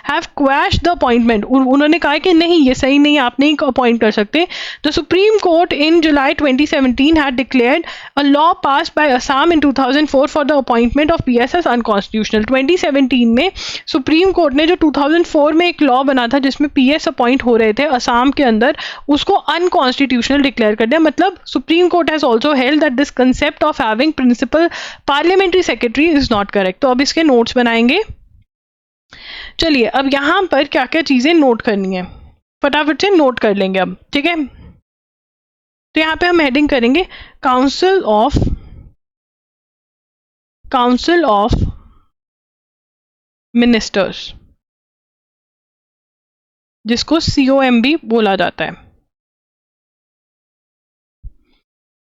have quash the appointment. उन्होंने कहा कि नहीं, ये सही नहीं, आप नहीं अपॉइंट कर सकते. The supreme court in July 2017 had declared a law passed by Assam in 2004 for the appointment of PS as unconstitutional. 2017 में सुप्रीम कोर्ट ने जो 2004 में एक लॉ बना था जिसमें PS अपॉइंट हो रहे थे असम के अंदर, उसको अनकॉन्स्टिट्यूशनल डिक्लेयर कर दिया. मतलब supreme court has also held that this concept of having principal parliamentary secretary is not correct. तो अब इसके नोट्स बनाएंगे. चलिए अब यहां पर क्या क्या चीजें नोट करनी है, फटाफट से नोट कर लेंगे अब, ठीक है. तो यहां पे हम हेडिंग करेंगे काउंसिल ऑफ मिनिस्टर्स, जिसको COM भी बोला जाता है,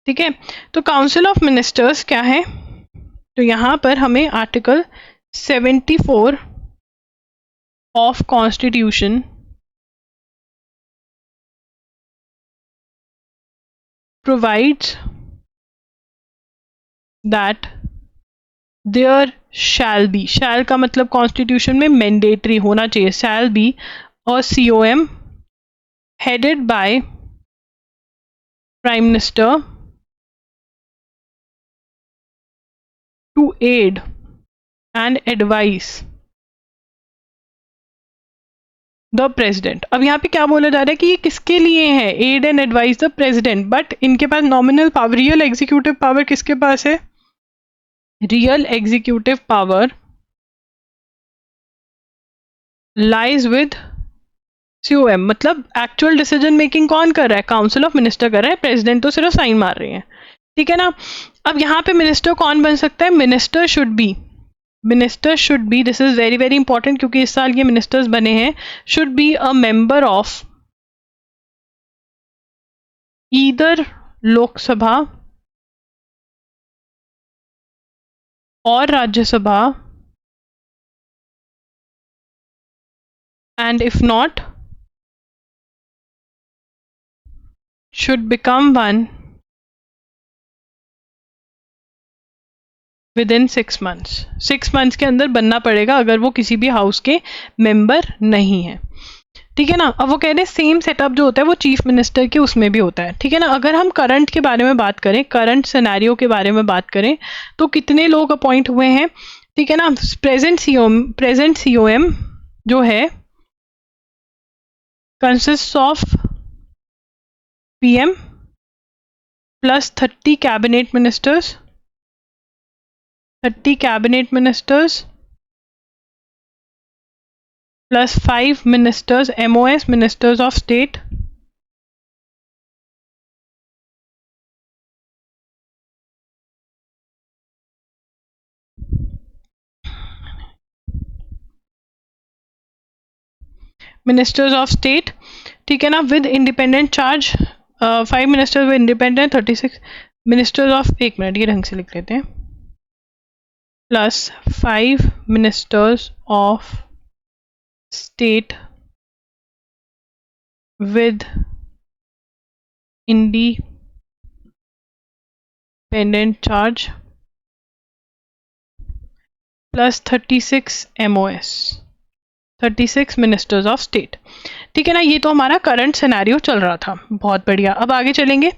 ठीक है. तो काउंसिल ऑफ मिनिस्टर्स क्या है, तो यहां पर हमें article 74 of Constitution provides that there shall be, shall का मतलब कॉन्स्टिट्यूशन में मैंडेटरी होना चाहिए, shall be a COM headed by Prime Minister to aid and advise the president. अब यहाँ पे क्या बोला जा रहा है कि ये किसके लिए है, aid and advice the president, but इनके पास nominal power, real executive power किसके पास है, real executive power lies with COM. मतलब एक्चुअल डिसीजन मेकिंग कौन कर रहा है, काउंसिल ऑफ मिनिस्टर कर रहा है, प्रेसिडेंट तो सिर्फ साइन मार रहे हैं, ठीक है ना. अब यहाँ पे मिनिस्टर कौन बन सकता है, minister should be, this is very very important क्योंकि इस साल ये मिनिस्टर्स बने हैं, should be a member of either Lok Sabha और Rajya Sabha, and if not should become one within 6 months. 6 months के अंदर बनना पड़ेगा अगर वो किसी भी हाउस के मेंबर नहीं है, ठीक है ना. अब वो कह रहे हैं सेम सेटअप जो होता है वो चीफ मिनिस्टर के उसमें भी होता है, ठीक है ना. अगर हम करंट के बारे में बात करें, करंट सिनेरियो के बारे में बात करें, तो कितने लोग अपॉइंट हुए हैं, ठीक है ना. प्रेजेंट COM जो है consist of PM plus 30 cabinet ministers 30 cabinet ministers plus 5 ministers, MOS, ministers of state, ministers of state, ठीक है ना, with independent charge, 5 ministers with independent, 36 ministers of, एक मिनट ये ढंग से लिख लेते हैं, plus 5 ministers of state with independent charge plus 36 MOS, 36 ministers of state, ठीक है ना। ये तो हमारा करंट सिनेरियो चल रहा था, बहुत बढ़िया। अब आगे चलेंगे।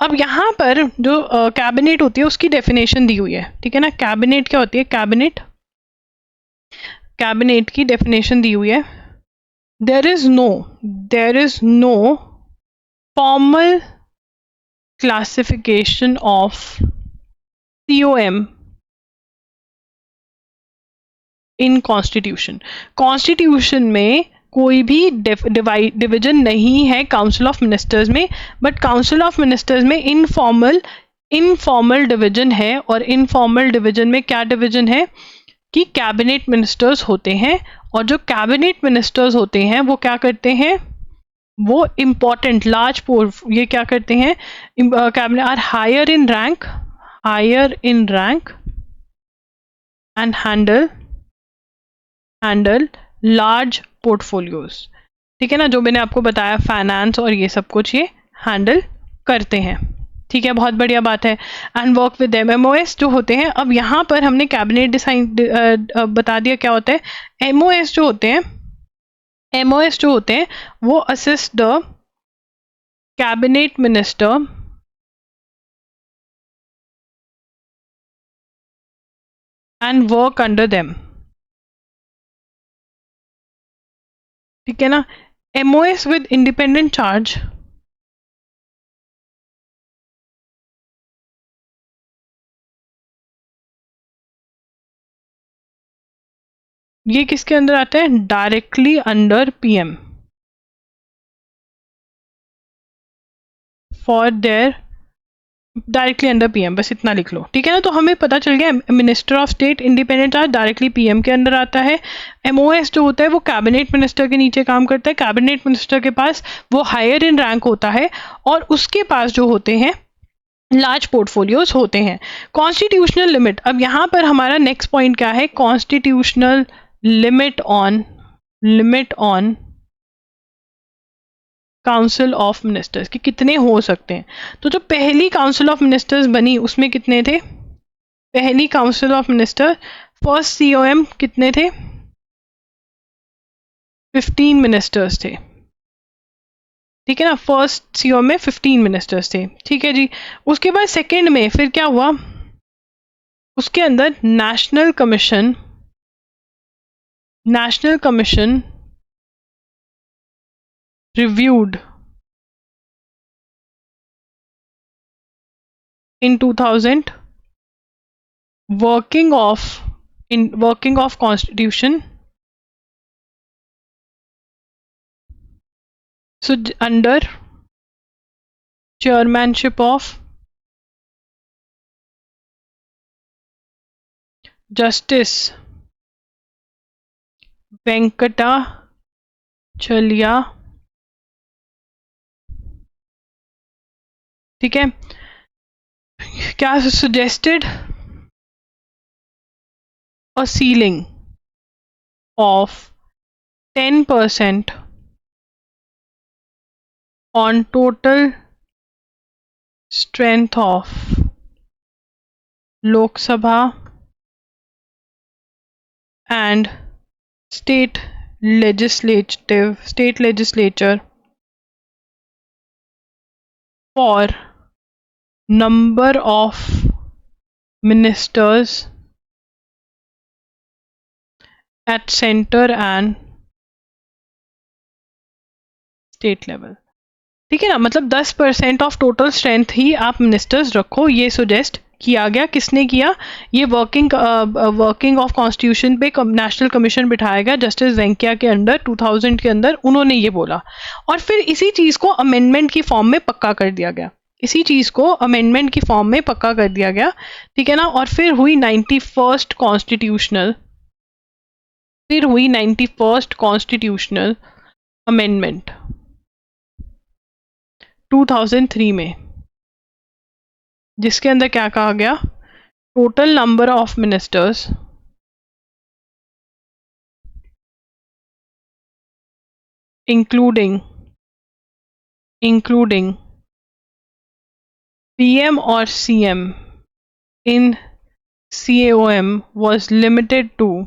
अब यहाँ पर जो कैबिनेट होती है उसकी डेफिनेशन दी हुई है, ठीक है ना। कैबिनेट क्या होती है, कैबिनेट की डेफिनेशन दी हुई है, there is no formal classification of COM in constitution में कोई भी डिवीजन नहीं है काउंसिल ऑफ मिनिस्टर्स में, बट काउंसिल ऑफ मिनिस्टर्स में इनफॉर्मल डिवीजन है। और इनफॉर्मल डिवीजन में क्या डिवीजन है कि कैबिनेट मिनिस्टर्स होते हैं, और जो कैबिनेट मिनिस्टर्स होते हैं वो क्या करते हैं, वो इम्पॉर्टेंट लार्ज ये क्या करते हैं, cabinet are higher in rank and handle large portfolios, ठीक है ना। जो मैंने आपको बताया फाइनेंस और ये सब कुछ ये हैंडल करते हैं, ठीक है, बहुत बढ़िया बात है। And work with them, MOS जो होते हैं, अब यहाँ पर हमने कैबिनेट डिसाइन बता दिया क्या होता है। MOS जो होते हैं वो assist the cabinet minister and work under them, ठीक है ना। MOS विद इंडिपेंडेंट चार्ज ये किसके अंदर आता है, directly under PM for their, directly under PM, बस इतना लिख लो, ठीक है ना। तो हमें पता चल गया minister of state independent charge directly PM के अंदर आता है। MOS जो होता है वो कैबिनेट मिनिस्टर के नीचे काम करता है, कैबिनेट मिनिस्टर के पास वो हायर इन रैंक होता है, और उसके पास जो होते हैं लार्ज पोर्टफोलियोज होते हैं। कॉन्स्टिट्यूशनल लिमिट, अब यहाँ पर हमारा नेक्स्ट पॉइंट क्या है, constitutional limit on council of ministers कि कितने हो सकते हैं। तो जो पहली काउंसिल ऑफ मिनिस्टर्स बनी उसमें कितने थे, पहली council of minister first COM कितने थे, 15 मिनिस्टर्स थे, ठीक है ना। फर्स्ट COM में 15 मिनिस्टर्स थे, ठीक है जी। उसके बाद सेकेंड में फिर क्या हुआ, उसके अंदर national commission reviewed in 2000 working of constitution, so under chairmanship of Justice Venkatachalya, ठीक है। क्या suggested a ceiling of 10% on total strength of Lok Sabha and state legislature for number of ministers at center and state level, ठीक है ना। मतलब 10% of total strength ही आप ministers रखो, ये सुजेस्ट किया गया। किसने किया? ये वर्किंग ऑफ कॉन्स्टिट्यूशन पे नेशनल कमीशन बिठाया गया जस्टिस वेंकैया के अंडर 2000 के अंदर, उन्होंने ये बोला। और फिर इसी चीज को अमेंडमेंट की फॉर्म में पक्का कर दिया गया, इसी चीज को अमेंडमेंट की फॉर्म में पक्का कर दिया गया, ठीक है ना। और फिर हुई 91st कॉन्स्टिट्यूशनल, फिर हुई 91st कॉन्स्टिट्यूशनल अमेंडमेंट 2003 में, जिसके अंदर क्या कहा गया? Total number of ministers including PM or CM in CAOM was limited to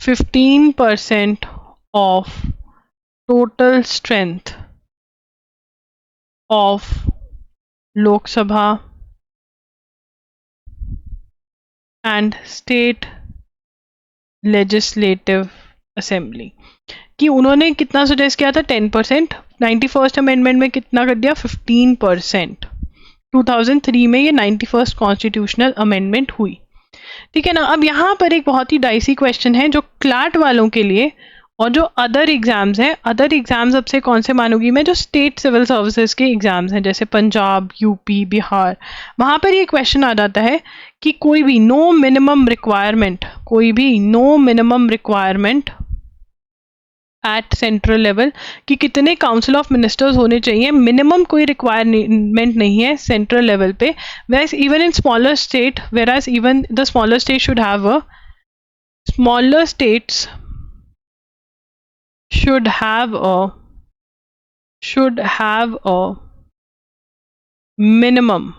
15% of total strength of Lok Sabha and State Legislative Assembly। कि उन्होंने कितना सजेस्ट किया था? 10%। 91st अमेंडमेंट में कितना कर दिया? 15%। 2003 में ये 91st कॉन्स्टिट्यूशनल अमेंडमेंट हुई, ठीक है ना। अब यहाँ पर एक बहुत ही डाइसी क्वेश्चन है जो क्लैट वालों के लिए और जो अदर एग्जाम्स हैं, अदर एग्जाम्स अब से कौन से मानूंगी मैं? जो स्टेट सिविल सर्विसेज के एग्जाम्स हैं, जैसे पंजाब, यूपी, बिहार, वहाँ पर ये क्वेश्चन आ जाता है कि कोई भी no minimum requirement at central level, कि कितने काउंसिल ऑफ मिनिस्टर्स होने चाहिए, मिनिमम कोई रिक्वायरमेंट नहीं है सेंट्रल लेवल पे। Whereas even in smaller state, whereas even the smaller state should have a smaller states should have a minimum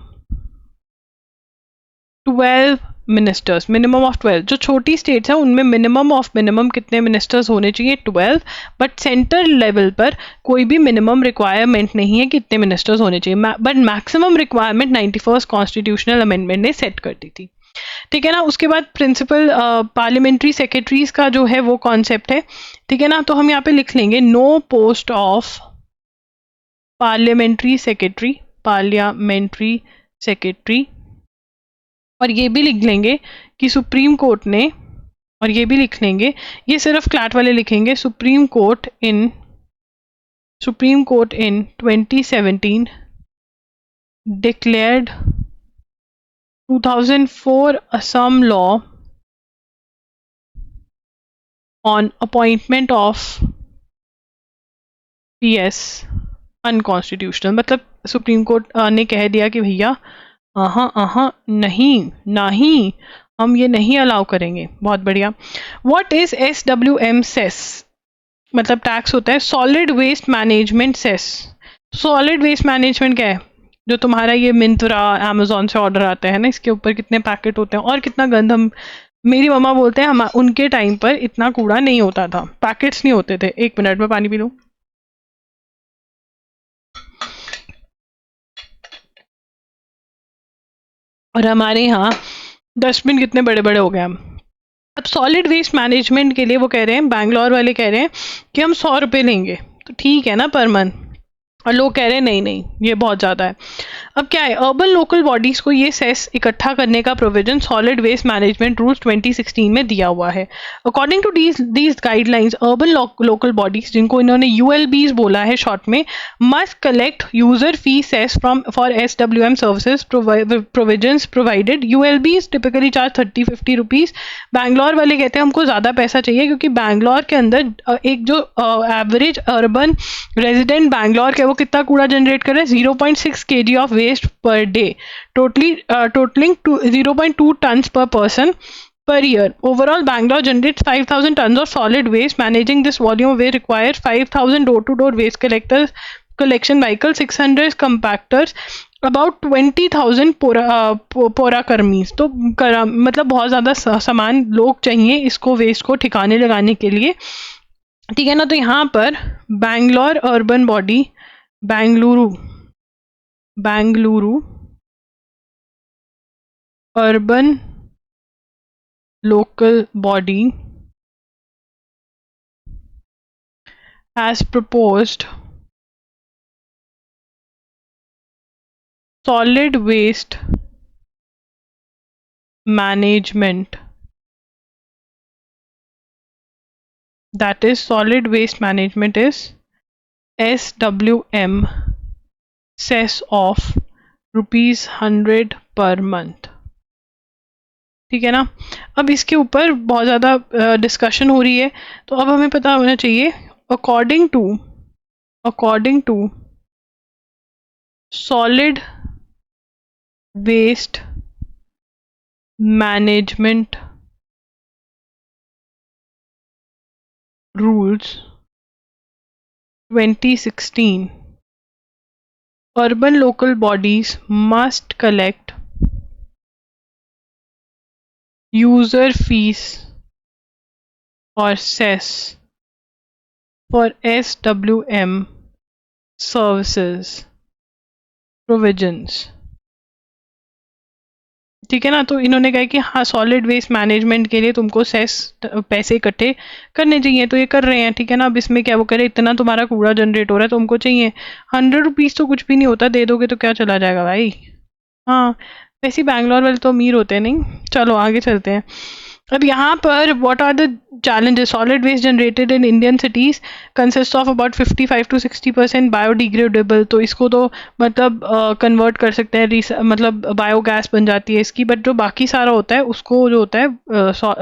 12 ministers, minimum of 12। जो छोटी स्टेट्स हैं उनमें मिनिमम कितने मिनिस्टर्स होने चाहिए? 12। बट सेंटर लेवल पर कोई भी मिनिमम रिक्वायरमेंट नहीं है कि इतने मिनिस्टर्स होने चाहिए, but maximum requirement 91st constitutional amendment ने सेट कर दी थी, ठीक है ना। उसके बाद प्रिंसिपल पार्लियामेंट्री सेक्रेटरीज का जो है वो कॉन्सेप्ट है, ठीक है ना। तो हम यहाँ पे लिख लेंगे no post of parliamentary secretary, और ये भी लिख लेंगे कि सुप्रीम कोर्ट ने, और ये भी लिख लेंगे, ये सिर्फ क्लैट वाले लिखेंगे, supreme court in 2017 declared 2004 Assam law on appointment of PS unconstitutional. मतलब सुप्रीम कोर्ट ने कह दिया कि भैया नहीं, हम ये नहीं अलाउ करेंगे। बहुत बढ़िया। What is SWM cess? मतलब टैक्स होता है solid waste management cess. Solid waste management क्या है? जो तुम्हारा ये मिंत्रा, अमेजोन से ऑर्डर आता है ना, इसके ऊपर कितने पैकेट होते हैं और कितना गंद। हम, मेरी मम्मा बोलते हैं, हम उनके टाइम पर इतना कूड़ा नहीं होता था, पैकेट्स नहीं होते थे। 1 मिनट में पानी पी लूं। और हमारे यहाँ डस्टबिन कितने बड़े बड़े हो गए हम। अब सॉलिड वेस्ट मैनेजमेंट के लिए वो कह रहे हैं, बैंगलोर वाले कह रहे हैं कि हम 100 रुपये लेंगे, तो ठीक है ना, पर मंथ। और लोग कह रहे हैं नहीं ये बहुत ज़्यादा है। अब क्या है, अर्बन लोकल बॉडीज़ को ये सेस इकट्ठा करने का provision solid waste management rules 2016 में दिया हुआ है। According to these guidelines, urban local bodies, जिनको इन्होंने ULBs बोला है शॉर्ट में, must collect user fee cess from for SWM services provisions provided. ULBs typically charge 30-50 rupees. Bangalore वाले कहते हैं हमको ज़्यादा पैसा चाहिए, क्योंकि बैंगलोर के अंदर एक जो एवरेज अर्बन रेजिडेंट बैंगलोर के, वो कितना कूड़ा जनरेट कर रहे हैं? 0.6 kg of waste per day, totaling to 0.2 tons per person per year. Overall, Bangalore generates 5,000 tons of solid waste. Managing this volume will require 5,000 door-to-door waste collection vehicles, 600 compactors, about 20,000 पोरा कर्मीज। तो मतलब बहुत ज़्यादा सामान लोग चाहिए इसको, वेस्ट को ठिकाने लगाने के लिए, ठीक है ना। तो यहाँ पर Bangalore urban body, Bengaluru urban local body has proposed solid waste management, that is solid waste management is SWM, cess of ₹100 per month। ठीक है ना। अब इसके ऊपर बहुत ज़्यादा डिस्कशन हो रही है, तो अब हमें पता होना चाहिए according to solid waste management rules 2016, urban local bodies must collect user fees or cess for SWM services provisions। ठीक है ना। तो इन्होंने कहा कि हाँ सॉलिड वेस्ट मैनेजमेंट के लिए तुमको सेस पैसे इकट्ठे करने चाहिए, तो ये कर रहे हैं। ठीक है ना। अब इसमें क्या वो करे, इतना तुम्हारा कूड़ा जनरेट हो रहा है, तुमको चाहिए ₹100 तो कुछ भी नहीं होता, दे दोगे तो क्या चला जाएगा भाई। हाँ वैसे बैंगलोर वाले तो अमीर होते हैं नहीं। चलो आगे चलते हैं। अब यहाँ पर what are the challenges? Solid waste generated in Indian cities consists of about 55 to 60% biodegradable। तो इसको तो मतलब कन्वर्ट कर सकते हैं, मतलब बायोगैस बन जाती है इसकी। बट जो बाकी सारा होता है उसको जो होता है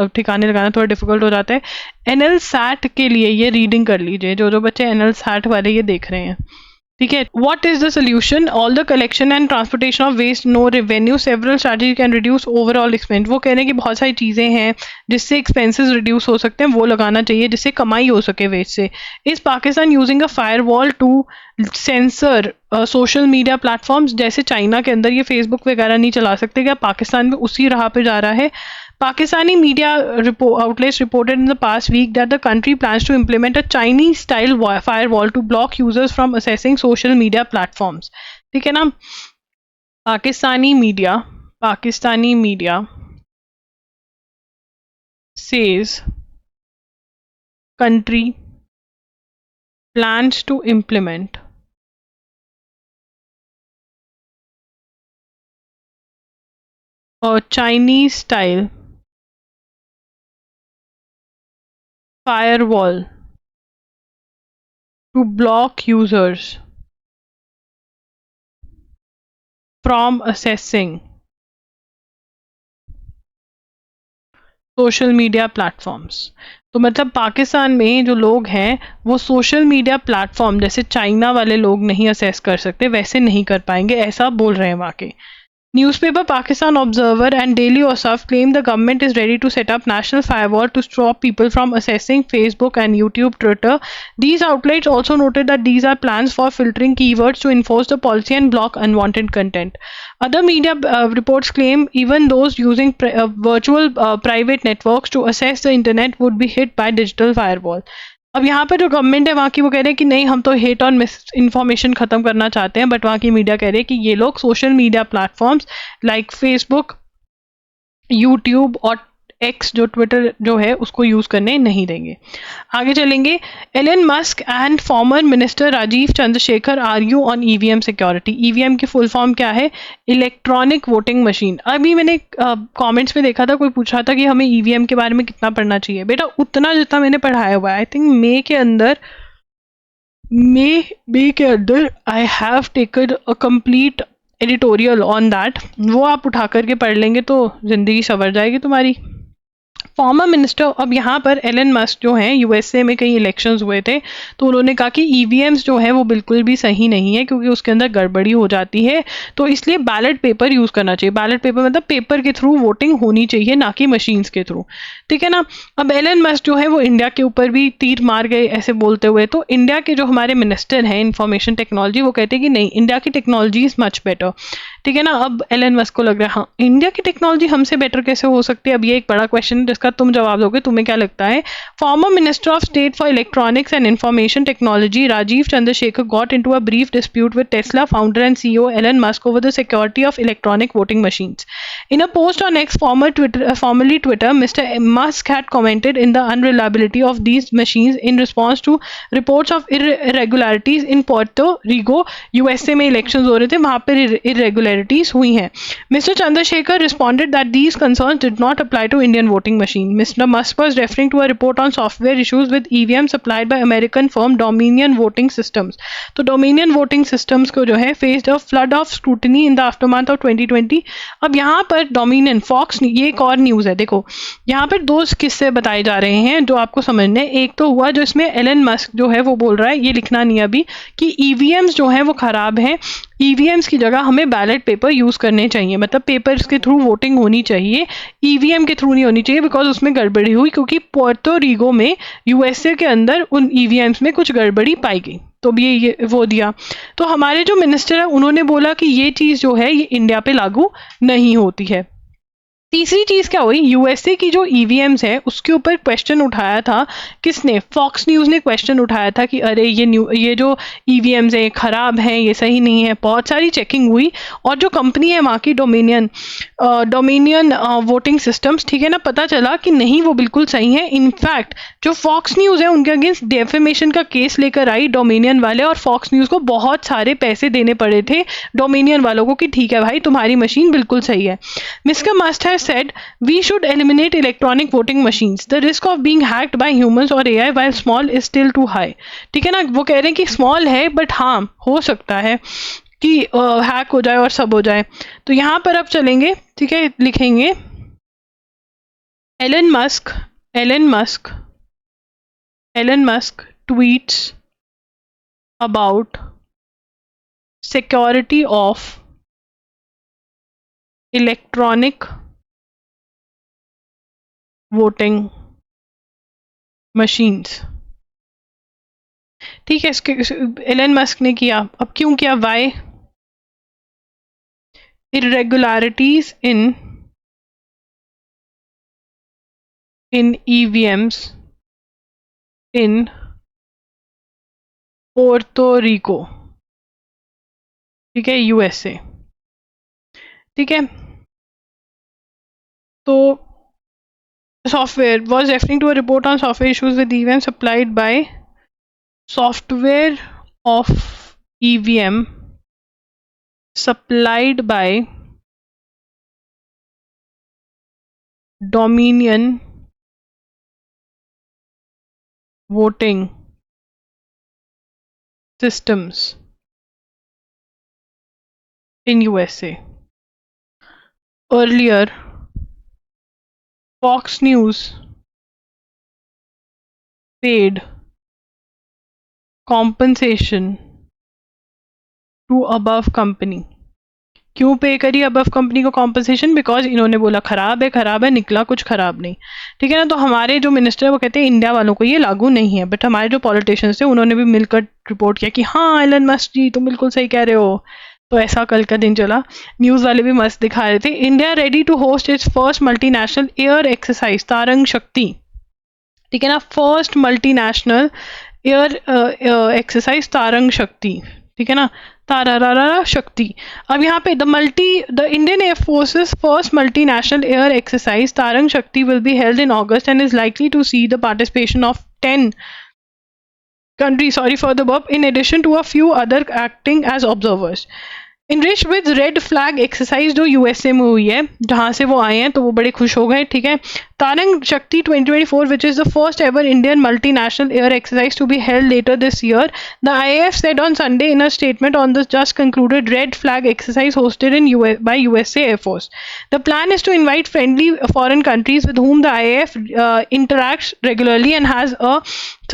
ठिकाने लगाना थोड़ा डिफिकल्ट हो जाता है। एनएल सैट के लिए ये रीडिंग कर लीजिए, जो बच्चे एनएल सैट वाले ये देख रहे हैं। ठीक है। What is the solution? All the collection and transportation of waste, no revenue, several strategies can reduce overall expense। वो कह रहे हैं कि बहुत सारी चीज़ें हैं जिससे एक्सपेंसेस रिड्यूस हो सकते हैं, वो लगाना चाहिए जिससे कमाई हो सके वेस्ट से। इस Pakistan using a firewall to sensor social media platforms? जैसे चाइना के अंदर ये फेसबुक वगैरह नहीं चला सकते, क्या पाकिस्तान में उसी राह पे जा रहा है? Pakistani media outlets reported in the past week that the country plans to implement a Chinese-style firewall to block users from accessing social media platforms। ठीक है ना। Pakistani media says country plans to implement a Chinese-style firewall to block users from accessing social media platforms. तो मतलब पाकिस्तान में जो लोग हैं वो सोशल मीडिया प्लेटफॉर्म जैसे चाइना वाले लोग नहीं असेस कर सकते, वैसे नहीं कर पाएंगे, ऐसा बोल रहे हैं वहाँ के। Newspaper Pakistan Observer and Daily Osaf claim the government is ready to set up national firewall to stop people from accessing Facebook and YouTube, Twitter। These outlets also noted that these are plans for filtering keywords to enforce the policy and block unwanted content। Other media reports claim even those using virtual private networks to access the internet would be hit by digital firewall। अब यहाँ पर जो government है वहाँ की वो कह रहे हैं कि नहीं हम तो हेट और मिस इन्फॉर्मेशन ख़त्म करना चाहते हैं, बट वहाँ की मीडिया कह रही है कि ये लोग social media platforms like Facebook, YouTube और एक्स जो ट्विटर जो है उसको यूज़ करने नहीं देंगे। आगे चलेंगे। Elon Musk and former minister Rajeev Chandrasekhar argue on EVM security. EVM की फुल फॉर्म क्या है? Electronic voting machine. अभी मैंने कमेंट्स में देखा था, कोई पूछ रहा था कि हमें ईवीएम के बारे में कितना पढ़ना चाहिए। बेटा उतना जितना मैंने पढ़ाया हुआ है। आई थिंक मे के अंदर I have taken a complete editorial on that. वो आप उठा करके पढ़ लेंगे तो जिंदगी संवर जाएगी तुम्हारी। फॉर्मर मिनिस्टर, अब यहाँ पर एलन मस्क जो हैं यूएसए में कई इलेक्शंस हुए थे, तो उन्होंने कहा कि ईवीएम्स जो है वो बिल्कुल भी सही नहीं है क्योंकि उसके अंदर गड़बड़ी हो जाती है, तो इसलिए बैलेट पेपर यूज़ करना चाहिए। बैलेट पेपर मतलब पेपर के थ्रू वोटिंग होनी चाहिए, ना कि मशीन्स के थ्रू। ठीक है ना। अब एलन मस्क जो है वो इंडिया के ऊपर भी तीर मार गए ऐसे बोलते हुए। तो इंडिया के जो हमारे मिनिस्टर हैं इंफॉर्मेशन टेक्नोलॉजी, वो कहते हैं कि नहीं, इंडिया की टेक्नोलॉजी इज़ मच बेटर। ठीक है ना। अब एलन मस्क को लग रहा है हाँ इंडिया की टेक्नोलॉजी हमसे बेटर कैसे हो सकती है। अब ये एक बड़ा क्वेश्चन है जिसका तुम जवाब दोगे। तुम्हें क्या लगता है? Former minister of state for electronics and information technology Rajeev Chandrasekhar got into a brief dispute with Tesla founder and CEO Elon Musk over the security of electronic voting machines. In a post on X formerly Twitter, Mr. Musk had commented in the unreliability of these machines in response to reports of irregularities in Puerto Rico। USA में elections हो रहे थे, वहां पर irregularities irregularities हुई हैं. Mister Chandrasekhar responded that these concerns did not apply to Indian voting machine. Mister Musk was referring to a report on software issues with EVM supplied by American firm Dominion Voting Systems. तो Dominion Voting Systems को जो है faced a flood of scrutiny in the aftermath of 2020. अब यहाँ पर dominion fox, ये एक और न्यूज़ है. देखो यहाँ पर दो किस्से बताए जा रहे हैं जो आपको समझने. एक तो हुआ जो इसमें एलन मस्क जो है वो बोल रहा है, ये लिखना नहीं अभी, कि ईवीएम्स जो हैं वो खराब हैं, ईवीएम्स की जगह हमें बैलेट पेपर यूज करने चाहिए, मतलब पेपर्स के थ्रू वोटिंग होनी चाहिए, ईवीएम के थ्रू नहीं होनी चाहिए, बिकॉज उसमें गड़बड़ी हुई क्योंकि पोर्टो रिको में यूएसए के अंदर उन ईवीएम्स में कुछ गड़बड़ी पाई गई. तो ये वो दिया. तो हमारे जो मिनिस्टर है उन्होंने बोला कि ये चीज़ जो है ये इंडिया पे लागू नहीं होती है. तीसरी चीज़ क्या हुई, यूएसए की जो ईवीएम्स है उसके ऊपर क्वेश्चन उठाया था. किसने? फॉक्स न्यूज़ ने क्वेश्चन उठाया था कि अरे ये जो ईवीएम्स हैं ख़राब हैं, ये सही नहीं है. बहुत सारी चेकिंग हुई और जो कंपनी है वहाँ की डोमिनियन वोटिंग सिस्टम्स, ठीक है ना, पता चला कि नहीं वो बिल्कुल सही है. इनफैक्ट जो फॉक्स न्यूज़ है उनके अगेंस्ट डेफेमेशन का केस लेकर आई डोमिनियन वाले, और फॉक्स न्यूज़ को बहुत सारे पैसे देने पड़े थे डोमिनियन वालों को कि ठीक है भाई तुम्हारी मशीन बिल्कुल सही है. Mister must have said we should eliminate electronic voting machines. The risk of being hacked by humans or AI while small is still too high. ठीक है ना, वो कह रहे हैं कि स्मॉल है बट हाँ हो सकता है कि हैक हो जाए और सब हो जाए. तो यहाँ पर अब चलेंगे, ठीक है, लिखेंगे Elon Musk tweets about security of electronic voting machines. ठीक है, एलन मस्क ने किया. अब क्यों किया? Why? Irregularities in EVMs in Puerto Rico, ठीक है, यूएसए. ठीक है, तो software was referring to a report on software issues with EVM supplied by software of EVM supplied by Dominion voting systems in USA. Earlier, Fox News paid compensation to above company. क्यों पे करी above company को compensation? Because इन्होंने बोला खराब है, निकला कुछ खराब नहीं. ठीक है ना. तो हमारे जो मिनिस्टर है वो कहते हैं इंडिया वालों को ये लागू नहीं है, बट हमारे जो पॉलिटिशियंस थे उन्होंने भी मिलकर रिपोर्ट किया कि हाँ एलन मस्क जी तुम बिल्कुल सही कह रहे हो. तो ऐसा कल का दिन चला, न्यूज़ वाले भी मस्त दिखा रहे थे. India ready to host its first multinational air exercise Tarang Shakti. ठीक है ना, first multinational air exercise Tarang Shakti. ठीक है ना, तारा शक्ति. अब यहाँ पे the Indian air forces first multinational air exercise Tarang Shakti will be held in August and is likely to see the participation of 10 countries, for the above, in addition to a few other acting as observers. Enriched with red flag exercise जो USA में हुई है, जहाँ से वो आए हैं तो वो बड़े खुश हो गए. ठीक है, तारंग शक्ति 2024 which is the first ever Indian multinational air exercise to be held later this year. The IAF said on Sunday in a statement on the just concluded red flag exercise hosted in by USA Air Force. The plan is to invite friendly foreign countries with whom the IAF interacts regularly and has a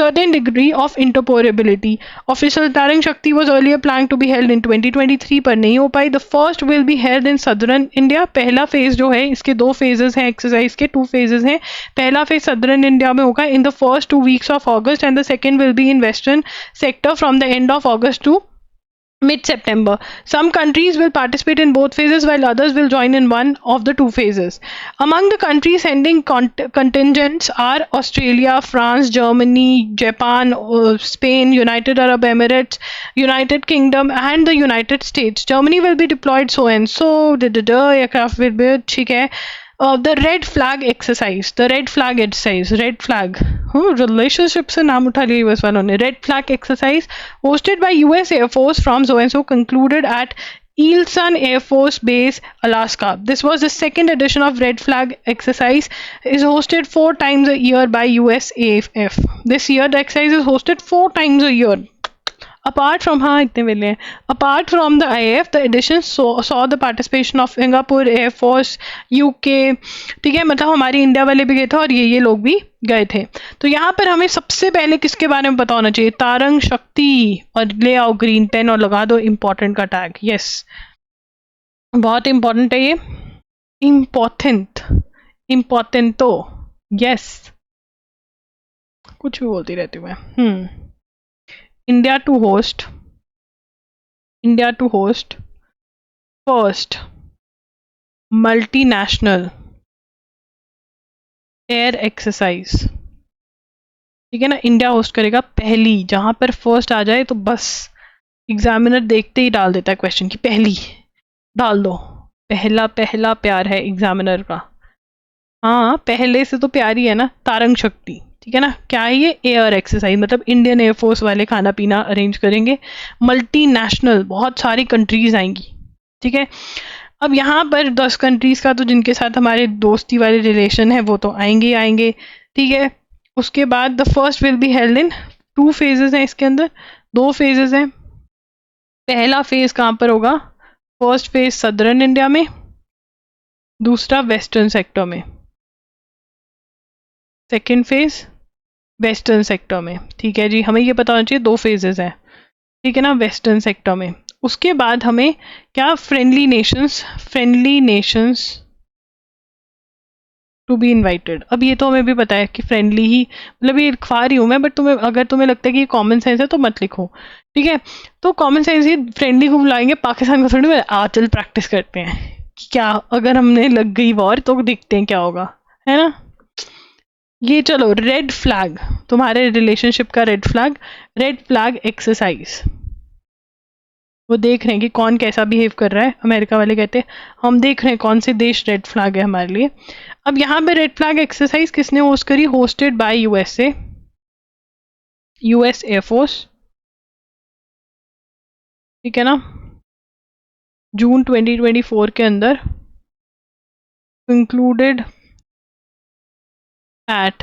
certain degree of interoperability. Official Tarang Shakti was earlier planned to be held in 2023 पर नहीं हो पाई. The first will be held in southern India. पहला phase जो है, इसके 2 phases हैं exercise के, 2 phases हैं. पहला फेज सदर्न इंडिया में होगा in the first 2 weeks of August and the second will be in western sector from the end of August to mid-September. Some countries will participate in both phases while others will join in one of the 2 phases. Among the countries sending contingents are Australia, France, Germany, Japan, Spain, United Arab Emirates, United Kingdom and the United States. Germany will be deployed so and so. Aircraft will be ठीक है. The red flag exercise, red flag, relationship से नाम उठा लिया US वालों ने. Red flag exercise hosted by US Air Force from so and so concluded at Eelson Air Force Base, Alaska. This was the second edition of Red Flag exercise. Is hosted 4 times a year by USAF. This year the exercise is hosted 4 times a year. Apart from हाँ इतने वेले हैं. Apart from the IAF, the edition saw the participation of Singapore Air Force, UK. ठीक है, मतलब हमारी India वाले भी गए थे और ये लोग भी गए थे. तो यहाँ पर हमें सबसे पहले किसके बारे में पता होना चाहिए? तारंग शक्ति. और ले आओ ग्रीन 10 और लगा दो इम्पोर्टेंट का टैग. यस, बहुत इम्पोर्टेंट है ये. इम्पोर्टेंट, इम्पोर्टेंटो. यस, कुछ भी बोलती रहती हूँ मैं. India to host first multinational air exercise. ठीक है ना, इंडिया होस्ट करेगा पहली. जहां पर फर्स्ट आ जाए तो बस एग्जामिनर देखते ही डाल देता है क्वेश्चन की पहली डाल दो. पहला पहला प्यार है एग्जामिनर का. हाँ, पहले से तो प्यार ही है ना. तारंग शक्ति. ठीक है ना, क्या है ये? Air exercise. मतलब इंडियन एयरफोर्स वाले खाना पीना अरेंज करेंगे. मल्टीनेशनल, बहुत सारी कंट्रीज आएंगी. ठीक है, अब यहाँ पर 10 कंट्रीज का तो जिनके साथ हमारे दोस्ती वाले रिलेशन है वो तो आएंगे ही आएंगे. ठीक है, उसके बाद the first will be held in 2 phases हैं इसके अंदर. 2 फेजेस हैं. पहला फेज कहाँ पर होगा? फर्स्ट फेज सदर्न इंडिया में, दूसरा वेस्टर्न सेक्टर में. सेकेंड फेज वेस्टर्न सेक्टर में. ठीक है जी, हमें ये पता होना चाहिए 2 फेजेस हैं. ठीक है ना, वेस्टर्न सेक्टर में. उसके बाद हमें क्या? Friendly nations to be invited. अब ये तो हमें भी पता है कि फ्रेंडली ही, मतलब ये लिखवा रही हूँ मैं, बट तुम्हें अगर तुम्हें लगता है कि ये कॉमन सेंस है तो मत लिखो. ठीक है, तो कॉमन सेंस ही फ्रेंडली को बुलाएंगे. पाकिस्तान को थोड़ी चल प्रैक्टिस करते हैं कि क्या अगर हमने लग गई वॉर तो देखते हैं क्या होगा, है ना. ये चलो, रेड फ्लैग, तुम्हारे रिलेशनशिप का रेड फ्लैग एक्सरसाइज. वो देख रहे हैं कि कौन कैसा बिहेव कर रहा है. अमेरिका वाले कहते हैं हम देख रहे हैं कौन से देश रेड फ्लैग है हमारे लिए. अब यहाँ पे रेड फ्लैग एक्सरसाइज किसने होस्ट करी? Hosted by US air force. ठीक है ना, जून 2024 के अंदर. Included at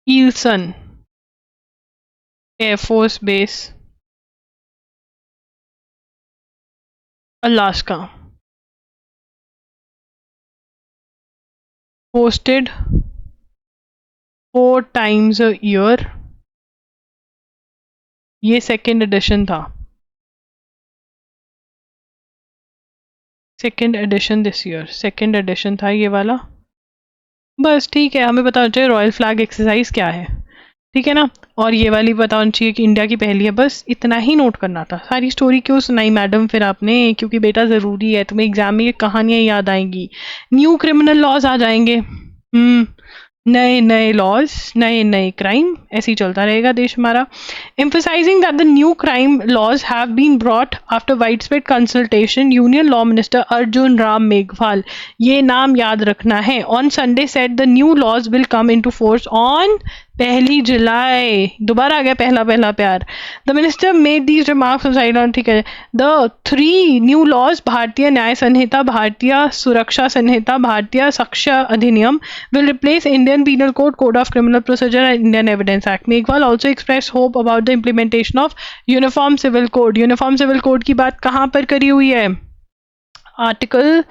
Eielson air force base, Alaska. hosted 4 times a year. ये सेकेंड एडिशन था. Second edition this year, second edition था ये वाला. बस ठीक है, हमें पता होना चाहिए रॉयल फ्लैग एक्सरसाइज क्या है. ठीक है ना, और ये वाली पता होना चाहिए कि इंडिया की पहली है. बस इतना ही नोट करना था. सारी स्टोरी क्यों सुनाई मैडम फिर आपने? क्योंकि बेटा ज़रूरी है, तुम्हें एग्जाम में ये कहानियाँ याद आएंगी. न्यू क्रिमिनल लॉज आ जाएंगे. नए नए लॉज, नए नए क्राइम, ऐसे ही चलता रहेगा देश हमारा. emphasizing that the new crime laws have been brought after widespread consultation, Union Law Minister Arjun Ram Meghwal, ये नाम याद रखना है, on Sunday said the new laws will come into force on 1 जुलाई. दोबारा आ गया पहला पहला प्यार. The minister made these remarks on side on. ठीक है, द 3 न्यू लॉज, भारतीय न्याय संहिता, भारतीय सुरक्षा संहिता, भारतीय साक्ष्य अधिनियम, will replace Indian Penal Code, Code of Criminal Procedure and Indian Evidence Act. Meghwal also expressed hope about the implementation of Uniform Civil Code. Uniform Civil Code की बात कहाँ पर करी हुई है? Article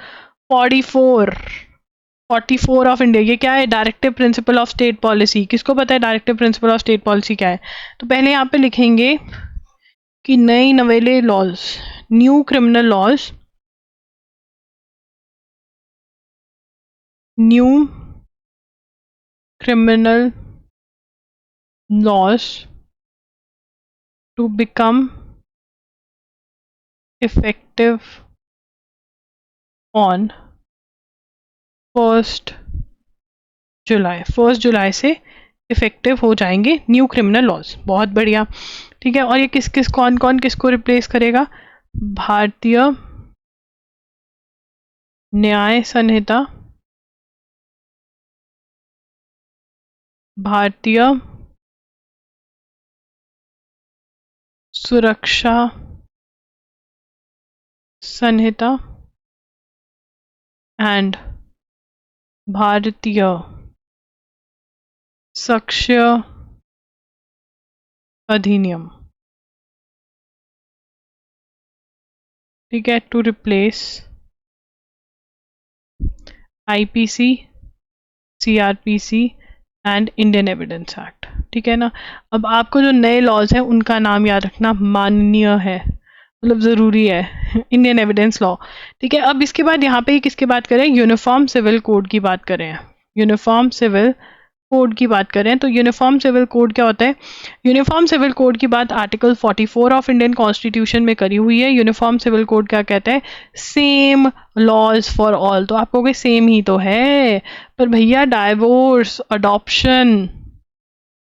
44 of India. ये क्या है? Directive principle of state policy. किसको पता है directive principle of state policy क्या है? तो पहले यहाँ पे लिखेंगे कि नई नवेले laws, new criminal laws, new criminal laws to become effective on 1 July. 1 जुलाई से इफेक्टिव हो जाएंगे न्यू क्रिमिनल लॉज. बहुत बढ़िया. ठीक है, और ये किस किस कौन कौन किसको रिप्लेस करेगा? भारतीय न्याय संहिता, भारतीय सुरक्षा संहिता एंड भारतीय साक्ष्य अधिनियम, ठीक है, to replace IPC, CrPC and Indian Evidence Act, ठीक है ना। अब आपको जो नए लॉज हैं उनका नाम याद रखना माननीय है, मतलब ज़रूरी है, इंडियन एविडेंस लॉ, ठीक है। अब इसके बाद यहाँ पे किसकी बात करें, यूनिफॉर्म सिविल कोड की बात करें, यूनिफॉर्म सिविल कोड की बात करें तो यूनिफॉर्म सिविल कोड क्या होता है। यूनिफॉर्म सिविल कोड की बात आर्टिकल 44 ऑफ इंडियन कॉन्स्टिट्यूशन में करी हुई है। यूनिफॉर्म सिविल कोड क्या कहता है, सेम लॉज फॉर ऑल। तो आप कहोगे सेम ही तो है, पर भैया डाइवोर्स, अडॉप्शन,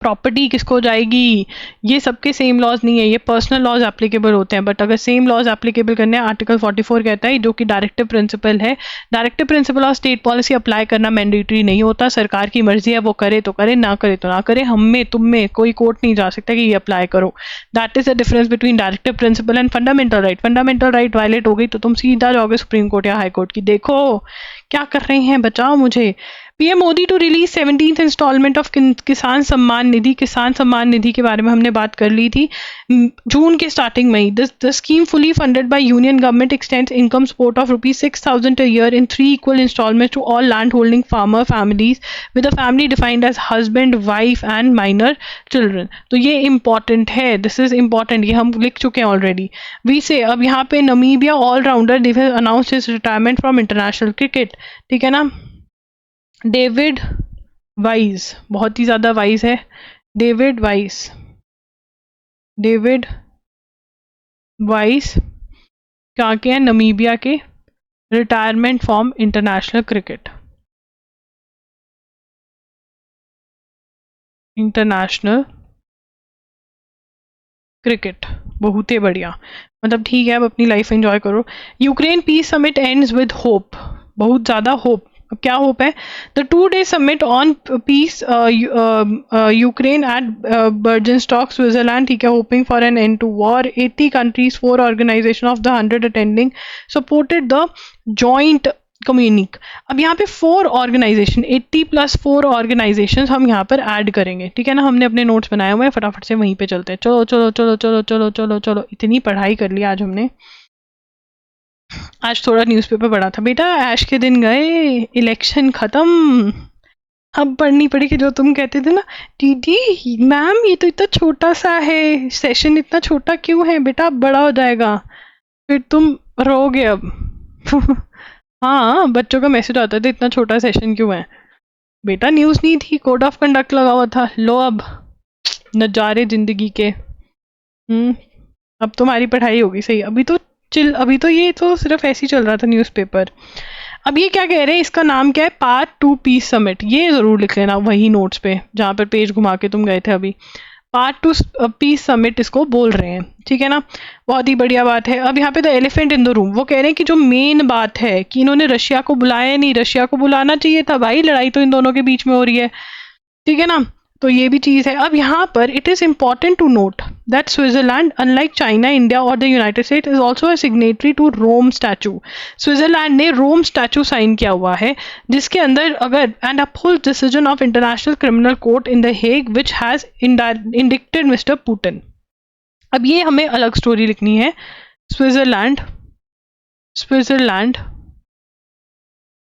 प्रॉपर्टी किसको जाएगी, ये सबके सेम लॉज नहीं है, ये पर्सनल लॉज एप्लीकेबल होते हैं। बट अगर सेम लॉज एप्लीकेबल करने हैं, आर्टिकल 44 कहता है, जो कि डायरेक्टिव प्रिंसिपल है, directive principle of state policy apply करना मैंडेटरी नहीं होता, सरकार की मर्जी है, वो करे तो करे, ना करे तो ना करे, हम में तुम में कोई कोर्ट नहीं जा सकता कि ये अप्लाई करो। That is the difference between directive principle and fundamental right. Fundamental right violate हो गई तो तुम सीधा जाओगे सुप्रीम कोर्ट या हाई कोर्ट की, देखो क्या कर रहे हैं, बचाओ मुझे। PM Modi to release 17th instalment of Kisan Samman निधि। किसान सम्मान निधि के बारे में हमने बात कर ली थी जून के स्टार्टिंग में ही। The scheme fully funded by union government extends income support of ₹6,000 a year in 3 equal installments to all land holding farmer families with a family defined as husband, wife and minor children। तो ये important है, this is important, ये हम लिख चुके हैं already. We से अब यहाँ पे Namibia allrounder announce his retirement from international cricket, ठीक है ना। डेविड वाइज, बहुत ही ज़्यादा वाइज है, डेविड वाइज, डेविड वाइज क्या के हैं, नमीबिया के, retirement from international cricket, international cricket, बहुत ही बढ़िया, मतलब ठीक है, अब अपनी लाइफ एंजॉय करो। Ukraine peace summit ends with hope, बहुत ज़्यादा होप। अब क्या होप है, the 2-day summit on peace Ukraine at Burgenstock Switzerland, ठीक है, hoping for an end to war. 80 countries, 4 organization of the 100 attending supported the joint कम्युनिक। अब यहाँ पे 4 ऑर्गेनाइजेशन, 80 + 4 ऑर्गेनाइजेशन हम यहाँ पर ऐड करेंगे, ठीक है ना। हमने अपने नोट्स बनाए हुए हैं, फटाफट से वहीं पे चलते हैं। चलो चलो चलो चलो चलो चलो चलो, इतनी पढ़ाई कर ली आज हमने। आज थोड़ा न्यूज़पेपर पढ़ा था बेटा, ऐश के दिन गए, इलेक्शन खत्म, अब पढ़नी पड़ेगी। जो तुम कहते थे ना दीदी मैम ये तो इतना छोटा सा है, सेशन इतना छोटा क्यों है बेटा, अब बड़ा हो जाएगा, फिर तुम रोगे अब। हाँ, बच्चों का मैसेज आता था इतना छोटा सेशन क्यों है बेटा, न्यूज़ नहीं थी, कोड ऑफ कंडक्ट लगा हुआ था, लो अब नजारे जिंदगी के। अब तुम्हारी पढ़ाई होगी सही, अभी तो चिल, अभी तो ये तो सिर्फ ऐसे ही चल रहा था न्यूज़पेपर। अब ये क्या कह रहे हैं, इसका नाम क्या है, पार्ट 2 पीस समिट, ये जरूर लिख लेना वही नोट्स पे जहाँ पर पेज घुमा के तुम गए थे अभी। पार्ट 2 पीस समिट इसको बोल रहे हैं, ठीक है ना, बहुत ही बढ़िया बात है। अब यहाँ पे the elephant in the room, वो कह रहे हैं कि जो मेन बात है कि इन्होंने रशिया को बुलाया नहीं, रशिया को बुलाना चाहिए था भाई, लड़ाई तो इन दोनों के बीच में हो रही है, ठीक है ना, तो ये भी चीज़ है। अब यहाँ पर it is important to note that Switzerland unlike China, India और the united state is also a signatory to Rome statute. Switzerland ने रोम स्टैचू साइन किया हुआ है, जिसके अंदर अगर and uphold decision of International Criminal Court in the Hague which has indicted mister Putin. अब ये हमें अलग स्टोरी लिखनी है। Switzerland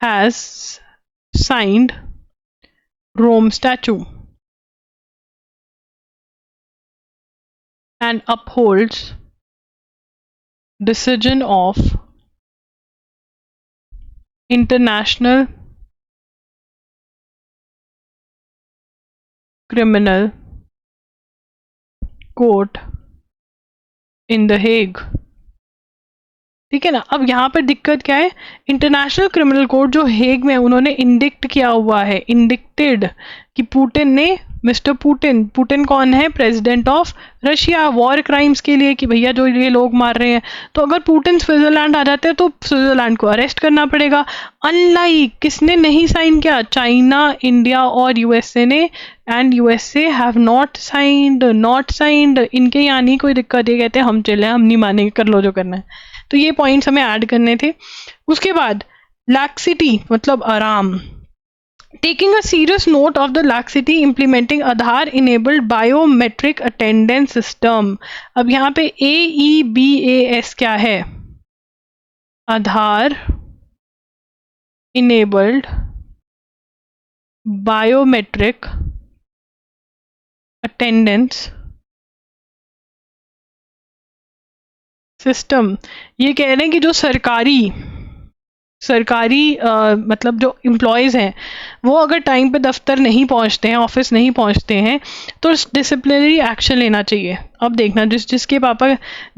has signed Rome statute and upholds decision of International Criminal Court in The Hague, ठीक है ना। अब यहाँ पर दिक्कत क्या है, इंटरनेशनल क्रिमिनल कोर्ट जो हेग में उन्होंने इंडिक्ट किया हुआ है, इंडिक्टेड, कि पुतिन ने, मिस्टर पुतिन, पुतिन कौन है, president of Russia, war crimes के लिए, कि भैया जो ये लोग मार रहे हैं, तो अगर पुतिन स्विट्जरलैंड आ जाते हैं तो स्विट्जरलैंड को अरेस्ट करना पड़ेगा। अनलाइक किसने नहीं साइन किया, चाइना, इंडिया और यूएसए ने, and USA have not signed, इनके यहाँ नहीं कोई दिक्कत, ये कहते हैं हम चले, हम नहीं मानेंगे, कर लो जो करना है। तो ये पॉइंट्स हमें ऐड करने थे। उसके बाद लैक्सिटी मतलब आराम, taking a serious note of the laxity implementing Aadhaar enabled biometric attendance system। अब यहाँ पे AEBAS क्या है? आधार enabled biometric attendance system। ये कह रहे हैं कि जो सरकारी मतलब जो एम्प्लॉयज़ हैं वो अगर टाइम पे दफ्तर नहीं पहुंचते हैं, ऑफिस नहीं पहुंचते हैं, तो डिसिप्लिनरी एक्शन लेना चाहिए। अब देखना जिसके पापा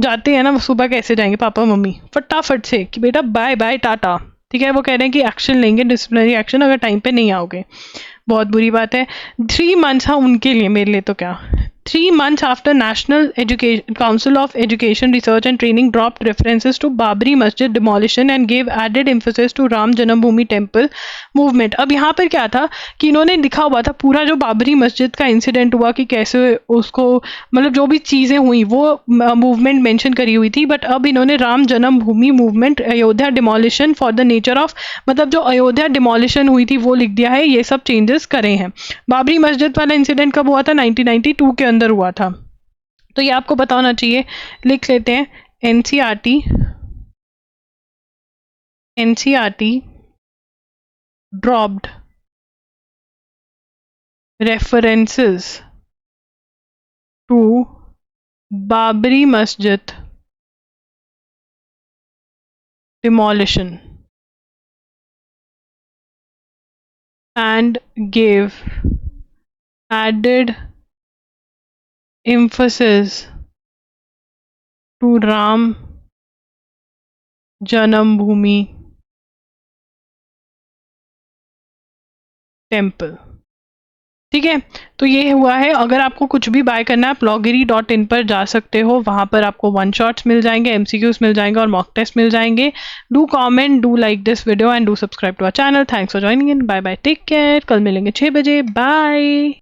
जाते हैं ना, वो सुबह कैसे जाएंगे पापा मम्मी, फटाफट से कि बेटा बाय बाय टाटा, ठीक है। वो कह रहे हैं कि एक्शन लेंगे, डिसिप्लिनरी एक्शन, अगर टाइम पे नहीं आओगे। बहुत बुरी बात है। 3 months, हाँ उनके लिए, मेरे लिए तो क्या, 3 months after National Council of Education Research and Training dropped references to Babri Masjid demolition and gave added emphasis to Ram Janambhoomi Temple movement। अब यहाँ पर क्या था कि इन्होंने लिखा हुआ था पूरा जो बाबरी मस्जिद का इंसिडेंट हुआ कि कैसे उसको, मतलब जो भी चीज़ें हुई वो मूवमेंट मेंशन करी हुई थी, बट अब इन्होंने राम जन्मभूमि movement, Ayodhya demolition for the nature of, मतलब जो अयोध्या डिमोलिशन हुई थी वो लिख दिया है। ये सब चेंजेस करे हैं। बाबरी मस्जिद वाला इंसिडेंट कब हुआ था? 1992 के अंदर हुआ था, तो ये आपको पता होना चाहिए। लिख लेते हैं NCERT dropped references to Babri Masjid demolition and gave added emphasis to Ram Janambhoomi temple. ठीक है, तो ये हुआ है। अगर आपको कुछ भी बाय करना है, आप loggery.in पर जा सकते हो, वहाँ पर आपको 1 shots मिल जाएंगे, MCQs मिल जाएंगे और मॉक टेस्ट मिल जाएंगे। Do comment, do like this video and do subscribe to our channel. Thanks for joining in, bye bye, take care. कल मिलेंगे 6 बजे, बाय।